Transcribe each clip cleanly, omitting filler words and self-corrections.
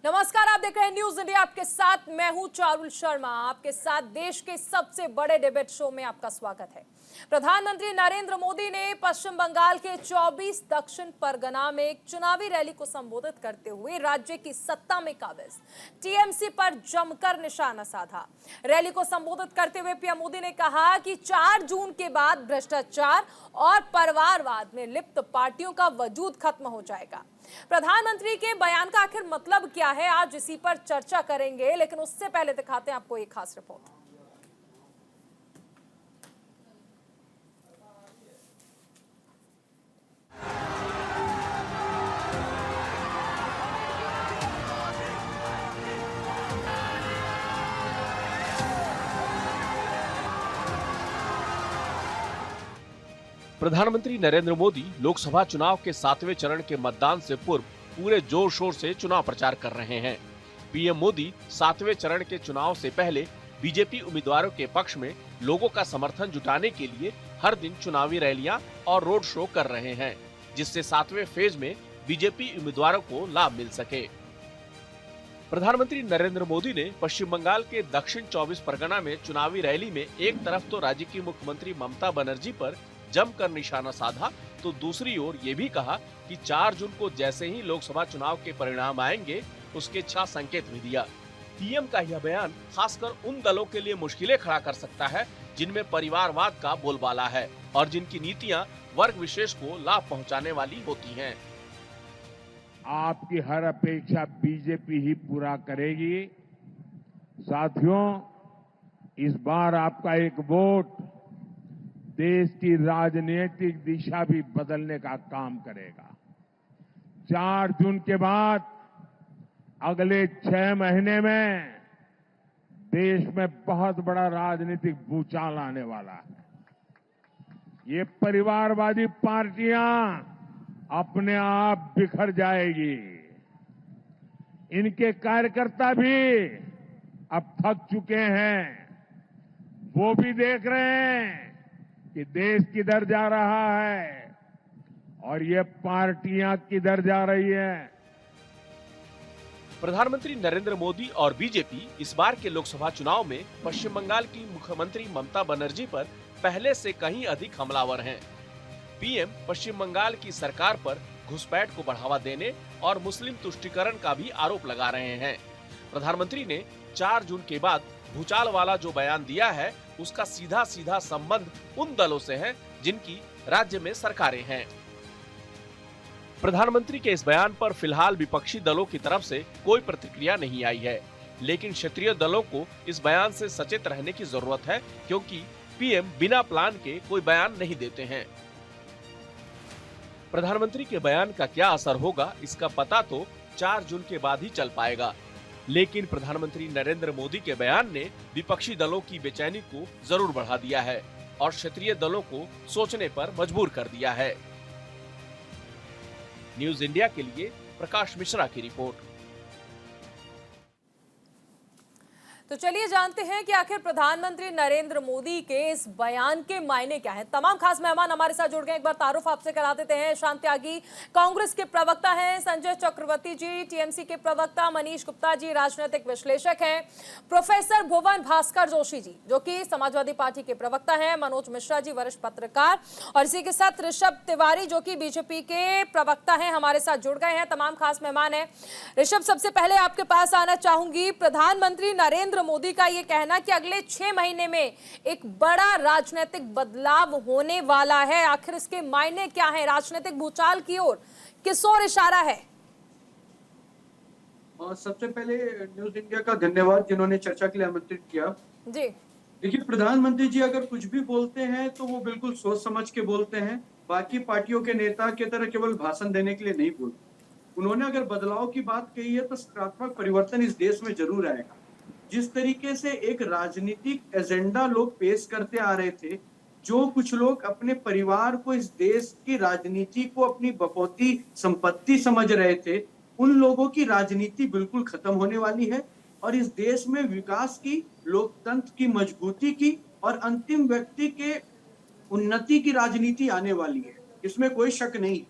नमस्कार, आप देख रहे हैं न्यूज इंडिया। आपके साथ मैं हूं चारुल शर्मा। आपके साथ देश के सबसे बड़े डिबेट शो में आपका स्वागत है। प्रधानमंत्री नरेंद्र मोदी ने पश्चिम बंगाल के 24 दक्षिण परगना में एक चुनावी रैली को संबोधित करते हुए राज्य की सत्ता में काबिज टीएमसी पर जमकर निशाना साधा। रैली को संबोधित करते हुए पीएम मोदी ने कहा कि 4 जून के बाद भ्रष्टाचार और परिवारवाद में लिप्त पार्टियों का वजूद खत्म हो जाएगा। प्रधानमंत्री के बयान का आखिर मतलब क्या है, आज इसी पर चर्चा करेंगे, लेकिन उससे पहले दिखाते हैं आपको एक खास रिपोर्ट। प्रधानमंत्री नरेंद्र मोदी लोकसभा चुनाव के 7वें चरण के मतदान से पूर्व पूरे जोर शोर से चुनाव प्रचार कर रहे हैं। पीएम मोदी 7वें चरण के चुनाव से पहले बीजेपी उम्मीदवारों के पक्ष में लोगों का समर्थन जुटाने के लिए हर दिन चुनावी रैलियां और रोड शो कर रहे हैं, जिससे 7वें फेज में बीजेपी उम्मीदवारों को लाभ मिल सके। प्रधानमंत्री नरेंद्र मोदी ने पश्चिम बंगाल के दक्षिण 24 परगना में चुनावी रैली में एक तरफ तो राज्य की मुख्यमंत्री ममता बनर्जी पर जमकर निशाना साधा, तो दूसरी ओर ये भी कहा कि 4 जून को जैसे ही लोकसभा चुनाव के परिणाम आएंगे, उसके अच्छा संकेत भी दिया। पीएम का यह बयान खासकर उन दलों के लिए मुश्किलें खड़ा कर सकता है जिनमें परिवारवाद का बोलबाला है और जिनकी नीतियां वर्ग विशेष को लाभ पहुंचाने वाली होती हैं। आपकी हर अपेक्षा बीजेपी ही पूरा करेगी। साथियों, इस बार आपका एक वोट देश की राजनीतिक दिशा भी बदलने का काम करेगा। 4 जून के बाद अगले 6 महीने में देश में बहुत बड़ा राजनीतिक भूचाल आने वाला है। ये परिवारवादी पार्टियां अपने आप बिखर जाएगी। इनके कार्यकर्ता भी अब थक चुके हैं। वो भी देख रहे हैं कि देश किधर जा रहा है और ये पार्टियां किधर जा रही है। प्रधानमंत्री नरेंद्र मोदी और बीजेपी इस बार के लोकसभा चुनाव में पश्चिम बंगाल की मुख्यमंत्री ममता बनर्जी पर पहले से कहीं अधिक हमलावर हैं। पीएम पश्चिम बंगाल की सरकार पर घुसपैठ को बढ़ावा देने और मुस्लिम तुष्टीकरण का भी आरोप लगा रहे हैं। प्रधानमंत्री ने 4 जून के बाद भूचाल वाला जो बयान दिया है, उसका सीधा सीधा संबंध उन दलों से है जिनकी राज्य में सरकारें हैं। प्रधानमंत्री के इस बयान पर फिलहाल विपक्षी दलों की तरफ से कोई प्रतिक्रिया नहीं आई है, लेकिन क्षेत्रीय दलों को इस बयान से सचेत रहने की जरूरत है, क्योंकि पीएम बिना प्लान के कोई बयान नहीं देते हैं। प्रधानमंत्री के बयान का क्या असर होगा, इसका पता तो 4 जून के बाद ही चल पाएगा, लेकिन प्रधानमंत्री नरेंद्र मोदी के बयान ने विपक्षी दलों की बेचैनी को जरूर बढ़ा दिया है और क्षेत्रीय दलों को सोचने पर मजबूर कर दिया है। न्यूज इंडिया के लिए प्रकाश मिश्रा की रिपोर्ट। तो चलिए जानते हैं कि आखिर प्रधानमंत्री नरेंद्र मोदी के इस बयान के मायने क्या हैं। तमाम खास मेहमान हमारे साथ जुड़ गए। एक बार तारुफ आपसे करा देते हैं। शांत त्यागी कांग्रेस के प्रवक्ता हैं, संजय चक्रवर्ती जी टीएमसी के प्रवक्ता, मनीष गुप्ता जी राजनीतिक विश्लेषक हैं, प्रोफेसर भुवन भास्कर जोशी जी जो कि समाजवादी पार्टी के प्रवक्ता हैं, मनोज मिश्रा जी वरिष्ठ पत्रकार, और इसी के साथ ऋषभ तिवारी जो कि बीजेपी के प्रवक्ता हैं, हमारे साथ जुड़ गए हैं। तमाम खास मेहमान हैं। ऋषभ, सबसे पहले आपके पास आना चाहूंगी। प्रधानमंत्री नरेंद्र मोदी का यह कहना कि अगले 6 महीने में एक बड़ा राजनीतिक बदलाव होने वाला है, आखिर इसके मायने क्या हैं? राजनीतिक भूचाल की ओर किस ओर इशारा है? सबसे पहले न्यूज इंडिया का धन्यवाद जिन्होंने चर्चा के लिए आमंत्रित किया। जी देखिए, प्रधानमंत्री जी अगर कुछ भी बोलते हैं तो वो बिल्कुल सोच समझ के बोलते हैं। बाकी पार्टियों के नेता की तरह केवल भाषण देने के लिए नहीं बोलते। उन्होंने अगर बदलाव की बात कही है तो सकारात्मक परिवर्तन इस देश में जरूर आएगा। जिस तरीके से एक राजनीतिक एजेंडा लोग पेश करते आ रहे थे, जो कुछ लोग अपने परिवार को, इस देश की राजनीति को अपनी बपौती संपत्ति समझ रहे थे, उन लोगों की राजनीति बिल्कुल खत्म होने वाली है और इस देश में विकास की, लोकतंत्र की मजबूती की और अंतिम व्यक्ति के उन्नति की राजनीति आने वाली है। इसमें कोई शक नहीं।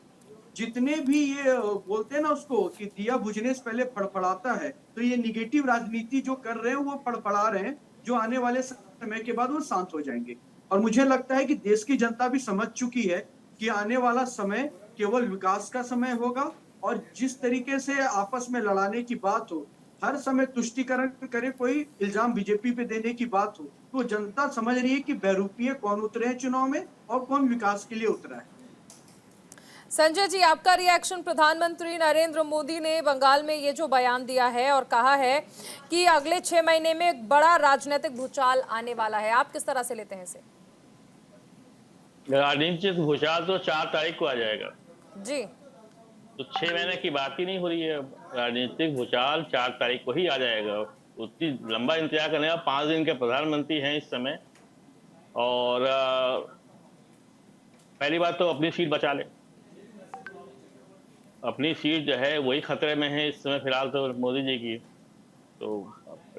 जितने भी ये बोलते हैं ना उसको कि दिया बुझने से पहले फड़फड़ाता है, तो ये निगेटिव राजनीति जो कर रहे हैं वो फड़फड़ा रहे हैं, जो आने वाले समय के बाद वो शांत हो जाएंगे। और मुझे लगता है कि देश की जनता भी समझ चुकी है कि आने वाला समय केवल विकास का समय होगा, और जिस तरीके से आपस में लड़ाने की बात हो, हर समय तुष्टीकरण करे, कोई इल्जाम बीजेपी पे देने की बात हो, तो जनता समझ रही है कि बहरूपीय कौन उतरे हैं चुनाव में और कौन विकास के लिए उतरा है। संजय जी, आपका रिएक्शन, प्रधानमंत्री नरेंद्र मोदी ने बंगाल में ये जो बयान दिया है और कहा है कि अगले 6 महीने में एक बड़ा राजनीतिक भूचाल आने वाला है, आप किस तरह से लेते हैं इसे? राजनीतिक भूचाल तो 4 तारीख को आ जाएगा जी, तो 6 महीने की बात ही नहीं हो रही है। राजनीतिक भूचाल 4 तारीख को ही आ जाएगा। उतनी लंबा इंतजार करने का, 5 दिन के प्रधानमंत्री हैं इस समय। और पहली बात तो अपनी सीट बचा ले। अपनी सीट जो है वही खतरे में है इस समय फिलहाल तो मोदी जी की। तो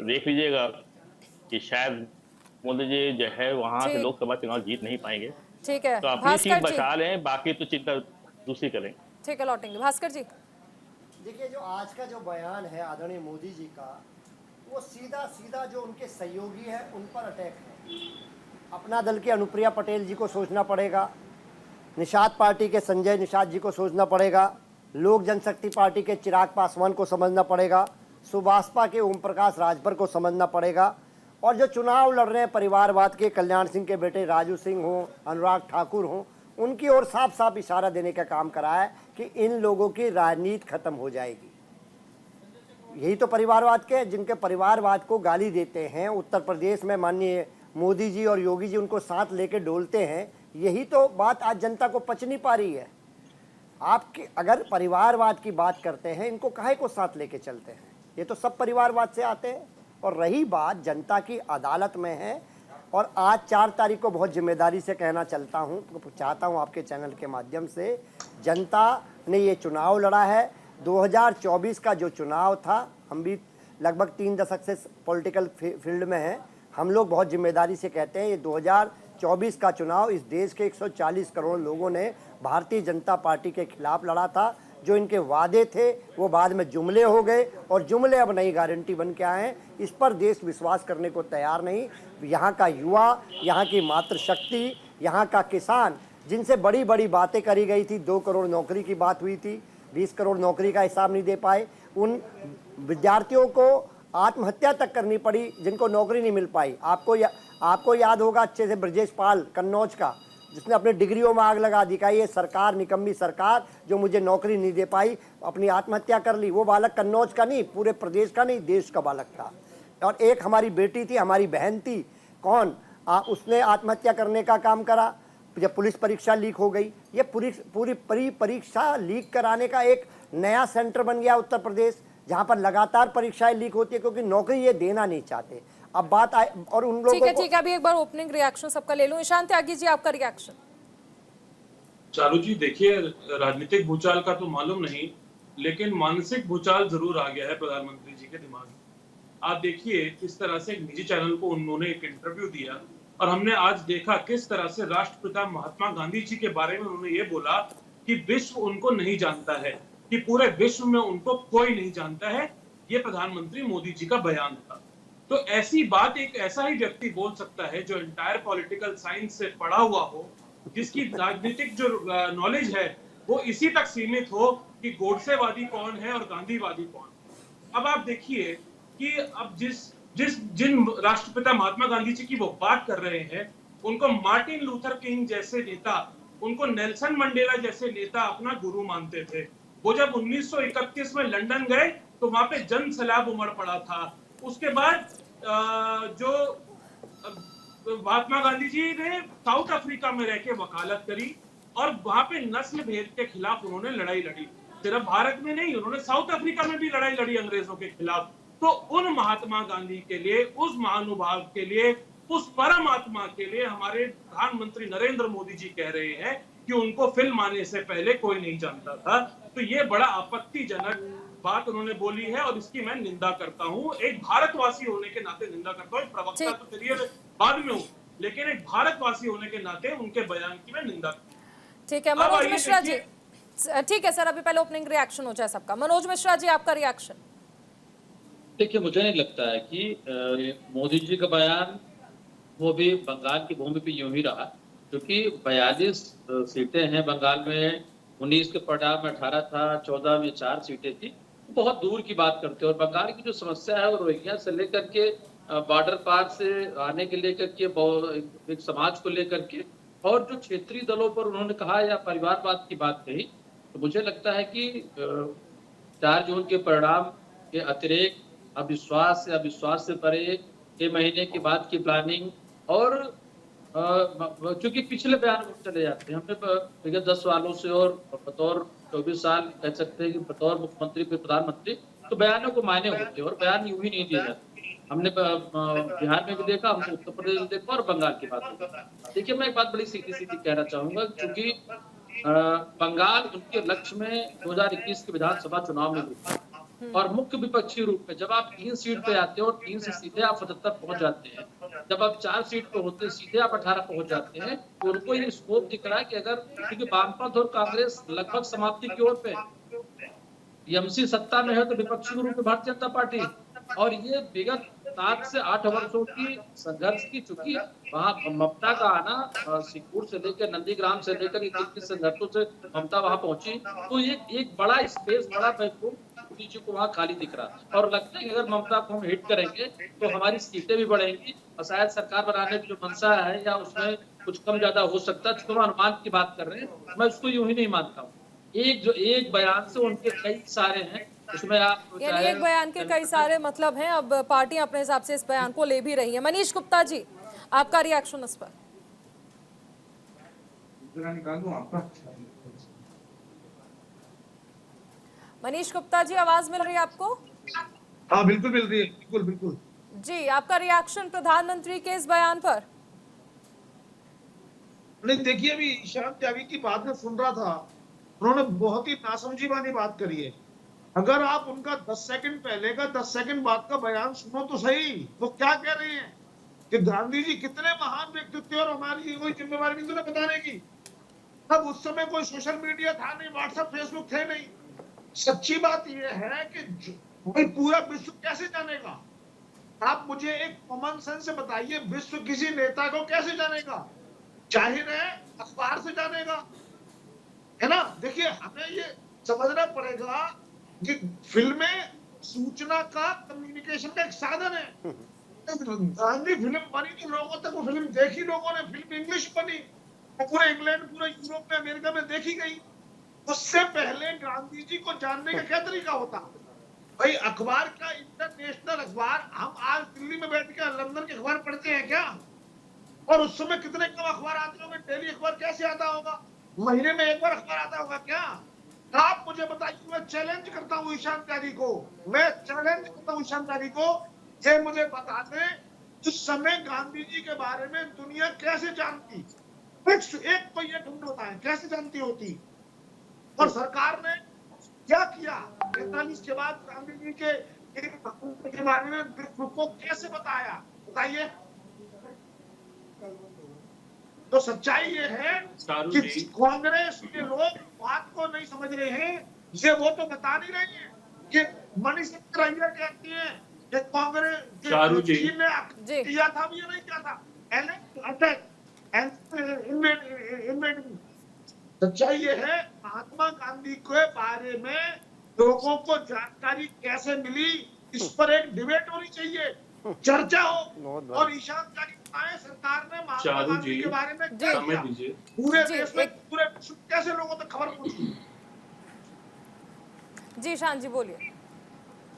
देख लीजिएगा कि शायद मोदी जी जो है वहां से लोकसभा चुनाव जीत नहीं पाएंगे। ठीक है, तो अपनी सीट बचा लें, बाकी तो चिंता दूसरी करें। ठीक है, लौटेंगे। भास्कर जी, देखिए, जो आज का जो बयान है आदरणीय मोदी जी का, वो सीधा सीधा जो उनके सहयोगी है उन पर अटैक है। अपना दल के अनुप्रिया पटेल जी को सोचना पड़ेगा, निषाद पार्टी के संजय निषाद जी को सोचना पड़ेगा, लोक जनशक्ति पार्टी के चिराग पासवान को समझना पड़ेगा, सुभाषपा के ओम प्रकाश राजभर को समझना पड़ेगा, और जो चुनाव लड़ रहे हैं परिवारवाद के कल्याण सिंह के बेटे राजू सिंह हों, अनुराग ठाकुर हों, उनकी ओर साफ साफ इशारा देने का काम करा है कि इन लोगों की राजनीति खत्म हो जाएगी। यही तो परिवारवाद के, जिनके परिवारवाद को गाली देते हैं उत्तर प्रदेश में माननीय मोदी जी और योगी जी उनको साथ लेके डोलते हैं, यही तो बात आज जनता को पच नहीं पा रही है। आपके अगर परिवारवाद की बात करते हैं, इनको काहे को साथ लेके चलते हैं? ये तो सब परिवारवाद से आते हैं। और रही बात जनता की अदालत में है, और आज 4 तारीख को बहुत जिम्मेदारी से कहना चाहता हूँ आपके चैनल के माध्यम से, जनता ने ये चुनाव लड़ा है। 2024 का जो चुनाव था, हम भी लगभग 3 दशक से पॉलिटिकल फील्ड में हैं, हम लोग बहुत जिम्मेदारी से कहते हैं ये 2024 का चुनाव इस देश के 140 करोड़ लोगों ने भारतीय जनता पार्टी के खिलाफ लड़ा था। जो इनके वादे थे वो बाद में जुमले हो गए, और जुमले अब नई गारंटी बन के आए हैं। इस पर देश विश्वास करने को तैयार नहीं। यहाँ का युवा, यहाँ की मातृशक्ति, यहाँ का किसान, जिनसे बड़ी बड़ी बातें करी गई थी, 2 करोड़ नौकरी की बात हुई थी, 20 करोड़ नौकरी का हिसाब नहीं दे पाए, उन विद्यार्थियों को आत्महत्या तक करनी पड़ी जिनको नौकरी नहीं मिल पाई। आपको याद होगा अच्छे से ब्रजेश पाल कन्नौज का, जिसने अपने डिग्रियों में आग लगा दी, ये सरकार, निकम्मी सरकार जो मुझे नौकरी नहीं दे पाई, अपनी आत्महत्या कर ली। वो बालक कन्नौज का नहीं, पूरे प्रदेश का नहीं, देश का बालक था। और एक हमारी बेटी थी, हमारी बहन थी, उसने आत्महत्या करने का काम करा जब पुलिस परीक्षा लीक हो गई। ये पूरी परीक्षा लीक कराने का एक नया सेंटर बन गया उत्तर प्रदेश, जहाँ पर लगातार परीक्षाएं लीक होती है, क्योंकि नौकरी ये देना नहीं चाहते। अब बात आए और उन लोगों को, ठीक है, अभी एक बार ओपनिंग रिएक्शन सबका ले लूं। ईशान त्यागी जी, आपका रिएक्शन। चारू जी, देखिए, राजनीतिक भूचाल का तो मालूम नहीं, लेकिन मानसिक भूचाल जरूर आ गया है प्रधानमंत्री जी के दिमाग में। आप देखिए किस तरह से एक निजी चैनल को उन्होंने एक इंटरव्यू दिया, और हमने आज देखा किस तरह से राष्ट्रपिता महात्मा गांधी जी के बारे में उन्होंने ये बोला कि विश्व उनको नहीं जानता है, कि पूरे विश्व में उनको कोई नहीं जानता है। ये प्रधानमंत्री मोदी जी का बयान था। तो ऐसी बात एक ऐसा ही व्यक्ति बोल सकता है जो एंटायर पॉलिटिकल साइंस से पढ़ा हुआ हो, जिसकी राजनीतिक जो नॉलेज है वो इसी तक सीमित हो कि गोडसेवादी कौन है और गांधीवादी कौन। अब आप देखिए कि अब जिन राष्ट्रपिता महात्मा गांधी जी की वो बात कर रहे हैं, उनको मार्टिन लूथर किंग जैसे नेता, उनको नेल्सन मंडेला जैसे नेता अपना गुरु मानते थे। वो जब 1931 में लंदन गए तो वहां पे जन सैलाब उमड़ पड़ा था। उसके बाद जो महात्मा गांधी जी ने साउथ अफ्रीका में रह के वकालत करी, और वहां पे नस्ल भेद के खिलाफ उन्होंने लड़ाई लड़ी। सिर्फ भारत में नहीं, उन्होंने साउथ अफ्रीका में भी लड़ाई लड़ी अंग्रेजों के खिलाफ। तो उन महात्मा गांधी के लिए, उस महानुभाव के लिए, उस परमात्मा के लिए हमारे प्रधानमंत्री नरेंद्र मोदी जी कह रहे हैं कि उनको फिल्म आने से पहले कोई नहीं जानता था। तो ये बड़ा आपत्तिजनक बात उन्होंने बोली है, और इसकी मैं निंदा करता हूँ। एक भारतवासी होने के नाते निंदा करता हूँ। प्रवक्ता तो चलिए बाद में हूँ, लेकिन एक भारतवासी होने के नाते उनके बयान की मैं निंदा करता हूँ। ठीक है, मनोज मिश्रा जी। ठीक है सर, अभी पहले ओपनिंग रिएक्शन हो जाए सबका। मनोज मिश्रा जी, आपका रिएक्शन। देखिए, मुझे नहीं लगता है कि मोदी जी का बयान वो भी बंगाल की भूमि पे यूं ही रहा, क्योंकि 42 सीटें हैं बंगाल में, 19 के परिणाम में 18 था, 14 में 4 सीटें थी। बहुत दूर की बात करते हैं। और बंगाल की जो समस्या है वो रोहिंग्या से लेकर के बॉर्डर पार से आने के लेकर के एक समाज को लेकर के, और जो क्षेत्रीय दलों पर उन्होंने कहा या परिवारवाद की बात कही, तो मुझे लगता है कि 4 जून के परिणाम के अतिरिक्त अविश्वास से परे के महीने के बाद की प्लानिंग, और क्योंकि पिछले बयान को चले जाते हैं, हमने विगत 10 सालों से और बतौर 24 साल कह सकते हैं कि बतौर मुख्यमंत्री फिर प्रधानमंत्री, तो बयानों को मायने होते हैं और बयान यूं ही नहीं दिए जाते। हमने बिहार में भी देखा, हमने उत्तर प्रदेश में देखा और बंगाल की बात देखी। देखिए, मैं एक बात बड़ी सीधी सीधी कहना चाहूंगा, क्योंकि बंगाल उनके लक्ष्य में 2021 के विधानसभा चुनाव में भी था, और मुख्य विपक्षी रूप में जब आप 3 सीट पे आते हो और 3 से सीधे आप 77 पहुंच जाते हैं, जब आप 4 सीट पे होते सीधे आप 18 पहुंच जाते हैं, तो उनको ये स्कोप दिख रहा है कि अगर, क्योंकि वामपंथ और कांग्रेस लगभग समाप्ति की ओर पे, टीएमसी सत्ता में है तो विपक्षी रूप में भारतीय जनता पार्टी, और ये विगत 7 से 8 वर्षों की संघर्ष की, चूंकि वहाँ ममता का आना सिक्कुर से लेकर नंदीग्राम से लेकर 21 संघर्षों से ममता वहां पहुंची, तो एक बड़ा स्पेस, बड़ा प्लेटफॉर्म मोदी जी को वहाँ खाली दिख रहा है। और लगता है कि अगर ममता को हम हिट करेंगे तो हमारी सीटें भी बढ़ेंगी, और शायद सरकार बनाने की जो मंशा है या उसमें कुछ कम ज्यादा हो सकता है। हम अनुमान की बात कर रहे हैं, मैं उसको यूं ही नहीं मानता हूँ। एक बयान से उनके कई सारे हैं, उसमें आप यानी एक बयान के कई सारे मतलब हैं। अब पार्टी अपने हिसाब से इस बयान को ले भी रही है। मनीष गुप्ता जी, आपका रिएक्शन इस पर। मनीष गुप्ता जी, आवाज मिल रही है आपको? हाँ, बिल्कुल मिल रही है, बिल्कुल बिल्कुल जी, आपका रिएक्शन प्रधानमंत्री के इस बयान पर? नहीं, देखिए, अभी ईशान त्यागी की बात में सुन रहा था, उन्होंने बहुत ही नासमझी वाली बात करी है। अगर आप उनका 10 सेकंड पहले का 10 सेकंड बाद का बयान सुनो तो सही, वो क्या कह रहे हैं कि गांधी जी कितने महान व्यक्तित्व थे और हमारी कोई जिम्मेवारी नहीं तुम्हें बताने की। अब उस समय कोई सोशल मीडिया था नहीं, व्हाट्सएप फेसबुक थे नहीं। सच्ची बात यह है कि भाई पूरा विश्व कैसे जानेगा? आप मुझे एक कॉमन सेंस से बताइए, विश्व किसी नेता को कैसे जानेगा? जाहिर है अखबार से जानेगा, है ना। देखिए, हमें ये समझना पड़ेगा कि फिल्में सूचना का, कम्युनिकेशन का एक साधन है। गांधी फिल्म बनी तो लोगों तक वो फिल्म देखी, लोगों ने, फिल्म इंग्लिश बनी, पूरे इंग्लैंड, पूरे यूरोप में, अमेरिका में देखी गई। उससे पहले गांधी जी को जानने का क्या तरीका होता? भाई अखबार का, इंटरनेशनल अखबार, हम आज दिल्ली में बैठ के लंदन के अखबार पढ़ते हैं क्या? और उस समय कितने कम अखबार आते होंगे? डेली अखबार कैसे आता होगा? महीने में एक बार अखबार आता होगा क्या? आप मुझे बताइए, मैं चैलेंज करता हूँ ईशान त्यागी को, मैं चैलेंज करता हूँ ईशान त्यागी को, ये मुझे बता दें उस समय गांधी जी के बारे में दुनिया कैसे जानती? एक तो ये ढूंढ होता है, कैसे जानती होती? और सरकार ने क्या किया 43 के बाद गांधी जी के बारे में विश्व को कैसे बताया? बताइए। तो सच्चाई ये है कि कांग्रेस के लोग बात को नहीं समझ रहे हैं। ये वो तो बता नहीं रहे हैं कि मनीष सिंह कहती है कि कांग्रेस ने किया था भी या नहीं किया था। सच्चाई ये है, महात्मा गांधी के बारे में लोगों को जानकारी कैसे मिली, इस पर एक डिबेट होनी चाहिए, चर्चा हो। और ईशान त्यागी सरकार ने महात्मा गांधी के बारे में क्या किया, पूरे देश में, पूरे कैसे लोगों तक खबर पहुंची? जी शान जी, बोलिए।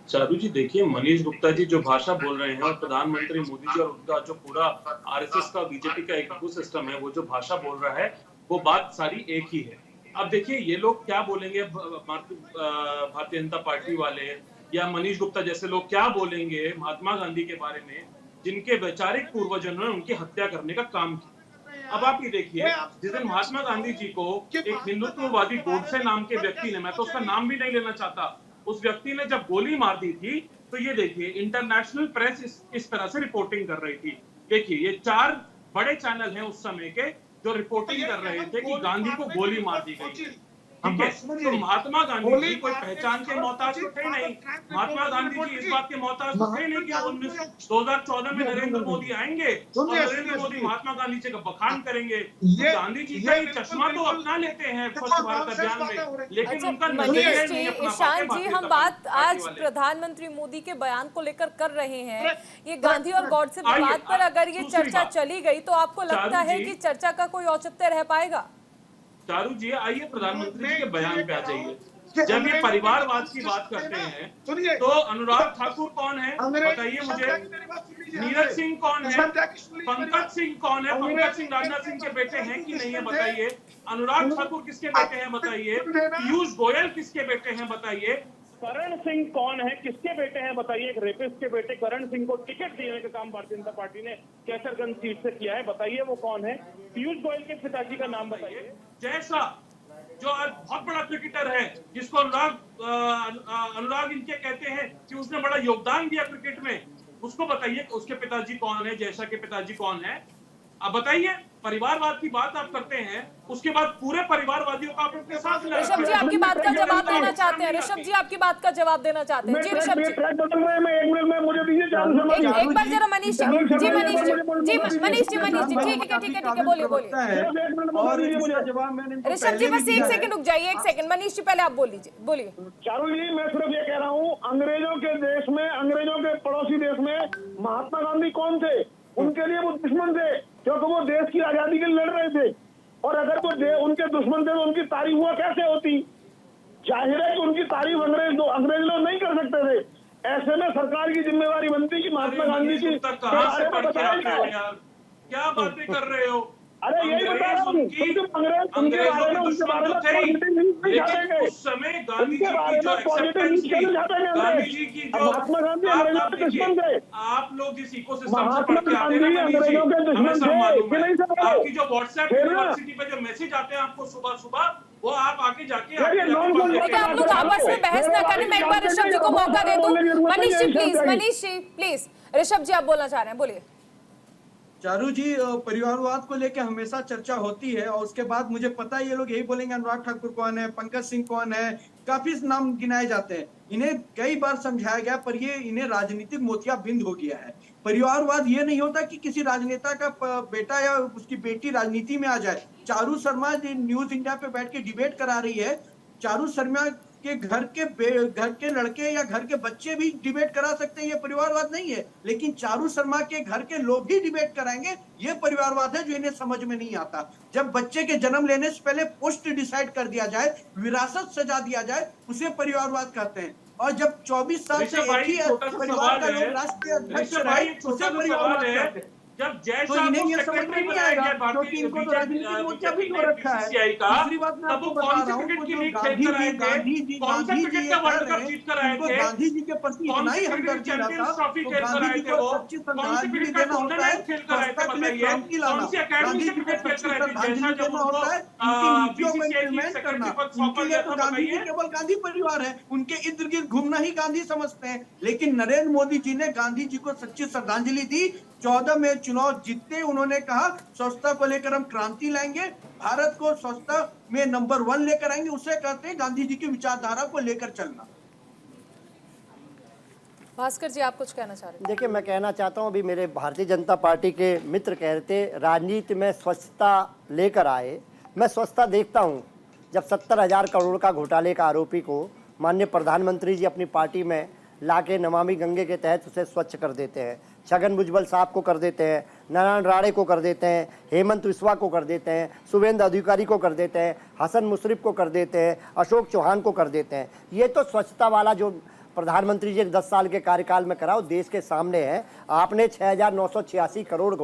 चारू जी, देखिए, मनीष गुप्ता जी जो भाषा बोल रहे हैं और प्रधानमंत्री मोदी जी और उनका जो पूरा आरएसएस का, बीजेपी का एक सिस्टम है, वो जो भाषा बोल रहा है, वो बात सारी एक ही है। अब देखिए, ये लोग क्या बोलेंगे, भारतीय जनता पार्टी वाले या मनीष गुप्ता जैसे लोग क्या बोलेंगे महात्मा गांधी के बारे में, जिनके वैचारिक पूर्वजों ने उनकी हत्या करने का काम किया। अब आप ये देखिए, जिस दिन महात्मा गांधी जी को एक हिंदुत्ववादी गोडसे नाम के व्यक्ति ने, मैं तो उसका नाम भी नहीं लेना चाहता, उस व्यक्ति ने जब गोली मार दी थी, तो ये देखिए इंटरनेशनल प्रेस इस तरह से रिपोर्टिंग कर रही थी। देखिए, ये 4 बड़े चैनल हैं उस समय के जो रिपोर्टिंग कर रहे थे कि गांधी को गोली मार दी गई। ठीक है, सुनिए, तो महात्मा गांधी होली जी कोई भारतीय पहचान के मोहताज तो थे नहीं। भारत महात्मा गांधी जी इस बात के मोहताज तो थे नहीं कि 2014 में नरेंद्र मोदी आएंगे और नरेंद्र मोदी महात्मा गांधी जी का बखान करेंगे। तो गांधी जी का ये चश्मा तो अपना लेते हैं स्वच्छ भारत अभियान में, लेकिन अच्छा उनका मनीष नजरिया जी, नहीं अपना ईशान पाते जी, भारतीय हम बात जनता पार्टी आज वाले। प्रधानमंत्री मोदी के बयान को लेकर कर रहे हैं। ये गांधी और गॉडसे विवाद पर अगर ये दूसरी चर्चा बात। चली गई तो आपको लगता है जी। कि चर्चा का कोई औचित्य रह पाएगा? चारू जी, आइए प्रधानमंत्री जी के बयान पे आ जाइए। जब ये परिवारवाद की बात करते हैं तो अनुराग ठाकुर कौन है बताइए मुझे, नीरज सिंह कौन है, पंकज सिंह कौन है, पंकज सिंह राजनाथ सिंह के बेटे हैं कि नहीं है बताइए, अनुराग ठाकुर किसके बेटे हैं बताइए, पीयूष गोयल किसके बेटे हैं बताइए, करण सिंह कौन है, किसके बेटे हैं बताइए। एक रेपिस्ट के बेटे करण सिंह को टिकट देने का काम भारतीय जनता पार्टी ने कैसरगंज सीट से किया है, बताइए वो कौन है। पीयूष गोयल के पिताजी का नाम बताइए। जय शाह जो आज बहुत बड़ा क्रिकेटर है, जिसको अनुराग इनके कहते हैं कि उसने बड़ा योगदान दिया क्रिकेट में, उसको बताइए उसके पिताजी कौन है, जय शाह के पिताजी कौन है। अब बताइए, परिवारवाद की बात आप करते हैं, उसके बाद पूरे परिवारवादियों को आप अपने साथ ले ऋषभ जी आपकी बात का जवाब देना चाहते हैं। ऋषभ जी आपकी बात का जवाब देना चाहते हैं। जी ऋषभ जी, मुझे दीजिए एक बार जरा मनीष जी, जी मनीष जी, जी मनीष जी, ठीक है, बोलिए। और इसका जवाब मैंने इनको ऋषभ जी पहले बस भी एक दिया है। सेकंड रुक जाइए, एक सेकंड। मनीष जी पहले आप बोल लीजिए, बोलिए। चारू जी, मैं सिर्फ ये कह रहा हूँ, अंग्रेजों के देश में, अंग्रेजों के पड़ोसी देश में महात्मा गांधी कौन थे? उनके लिए वो दुश्मन थे, क्योंकि वो देश की आजादी के लिए लड़ रहे थे। और अगर वो उनके दुश्मन थे तो उनकी तारीफ हुआ कैसे होती? जाहिर है कि उनकी तारीफ अंग्रेज लोग नहीं कर सकते थे। ऐसे में सरकार की जिम्मेवारी बनती कि महात्मा गांधी की कहां से पढ़ के आते हो यार, क्या बातें कर रहे हो? अरे यही बता रहा हूँ, अंग्रेजों के दुश्मन तो थे ही, लेकिन उस समय गांधी जी की जो एक्सेप्टेंस थी, गांधी जी की जो आप देखिए, आप लोग जिस इकोसिस्टम से पढ़ के आते हैं ना मनीष जी, हमें सब मालूम है। आपकी जो व्हाट्सएप यूनिवर्सिटी पे जो मैसेज आते हैं आपको सुबह सुबह, वो आप आके जाके आप लोग आपस में बहस ना करें, मैं एक बार ऋषभ जी को मौका दे दूं। मनीष जी प्लीज, ऋषभ जी आप बोलना चाह रहे हैं, बोलिए। चारू जी, परिवारवाद को लेकर हमेशा चर्चा होती है और उसके बाद मुझे पता है ये लोग यही बोलेंगे अनुराग ठाकुर कौन है, पंकज सिंह कौन है, काफी नाम गिनाए जाते हैं। इन्हें कई बार समझाया गया पर ये इन्हें राजनीतिक मोतियाबिंद हो गया है। परिवारवाद ये नहीं होता कि किसी राजनेता का बेटा या उसकी बेटी राजनीति में आ जाए। चारू शर्मा न्यूज इंडिया पे बैठ के डिबेट करा रही है, चारू शर्मा के घर के लड़के या घर के बच्चे भी डिबेट करा सकते हैं, ये परिवारवाद नहीं है। लेकिन चारू शर्मा के घर के लोग भी डिबेट कराएंगे, ये परिवारवाद है जो इन्हें समझ में नहीं आता। जब बच्चे के जन्म लेने से पहले पोस्ट डिसाइड कर दिया जाए, विरासत सजा दिया जाए, उसे परिवारवाद कहते हैं। और जब 24 साल से एक ही परिवार का लोग राष्ट्रीय अध्यक्ष रहे, उसे परिवारवाद कहते हैं। जब जय तो शाह इन्हें को ये समझ में नहीं आएगा क्योंकि इनको तो राजनीतिक मोर्चा भी हो रखा है। दूसरी बात मैं आपको बता रहा हूँ, गांधी जी का वर्ल्ड कप जीत कर आए थे, गांधी जी के प्रति इतना ही हमदर्दी रहा था, तो गांधी जी को सच्ची श्रद्धांजलि देना होता है, स्वच्छता के लिए क्रांति लाना, गांधी जी को सच्ची श्रद्धांजलि देना होता है, उनकी नीतियों को इम्प्लीमेंट करना। उनके लिए तो गांधी जी केवल गांधी परिवार है, उनके इर्द गिर्द घूमना ही गांधी समझते हैं। लेकिन नरेंद्र मोदी जी ने गांधी जी को सच्ची श्रद्धांजलि दी। 14 में चुनाव जीतते उन्होंने कहा स्वच्छता को लेकर हम क्रांति लाएंगे, भारत को स्वच्छता में नंबर 1 लेकर आएंगे। उसे कहते हैं गांधी जी की विचारधारा को लेकर चलना। भास्कर जी आप कुछ कहना चाह रहे हैं? देखिए, मैं कहना चाहता हूं, अभी मेरे भारतीय जनता पार्टी के मित्र कहते राजनीति में स्वच्छता लेकर आए। मैं स्वच्छता देखता हूं, जब 70,000 करोड़ का घोटाले का आरोपी को माननीय प्रधानमंत्री जी अपनी पार्टी में लाके नमामि गंगे के तहत उसे स्वच्छ कर देते हैं, छगन भुजबल साहब को कर देते हैं, नारायण राणे को कर देते हैं, हेमंत बिस्वा को कर देते हैं, शुभेंद्र अधिकारी को कर देते हैं, हसन मुशर्रफ को कर देते हैं, अशोक चौहान को कर देते हैं। ये तो स्वच्छता वाला जो प्रधानमंत्री जी ने 10 साल के कार्यकाल में करा, वो देश के सामने है। आपने 6,986 करोड़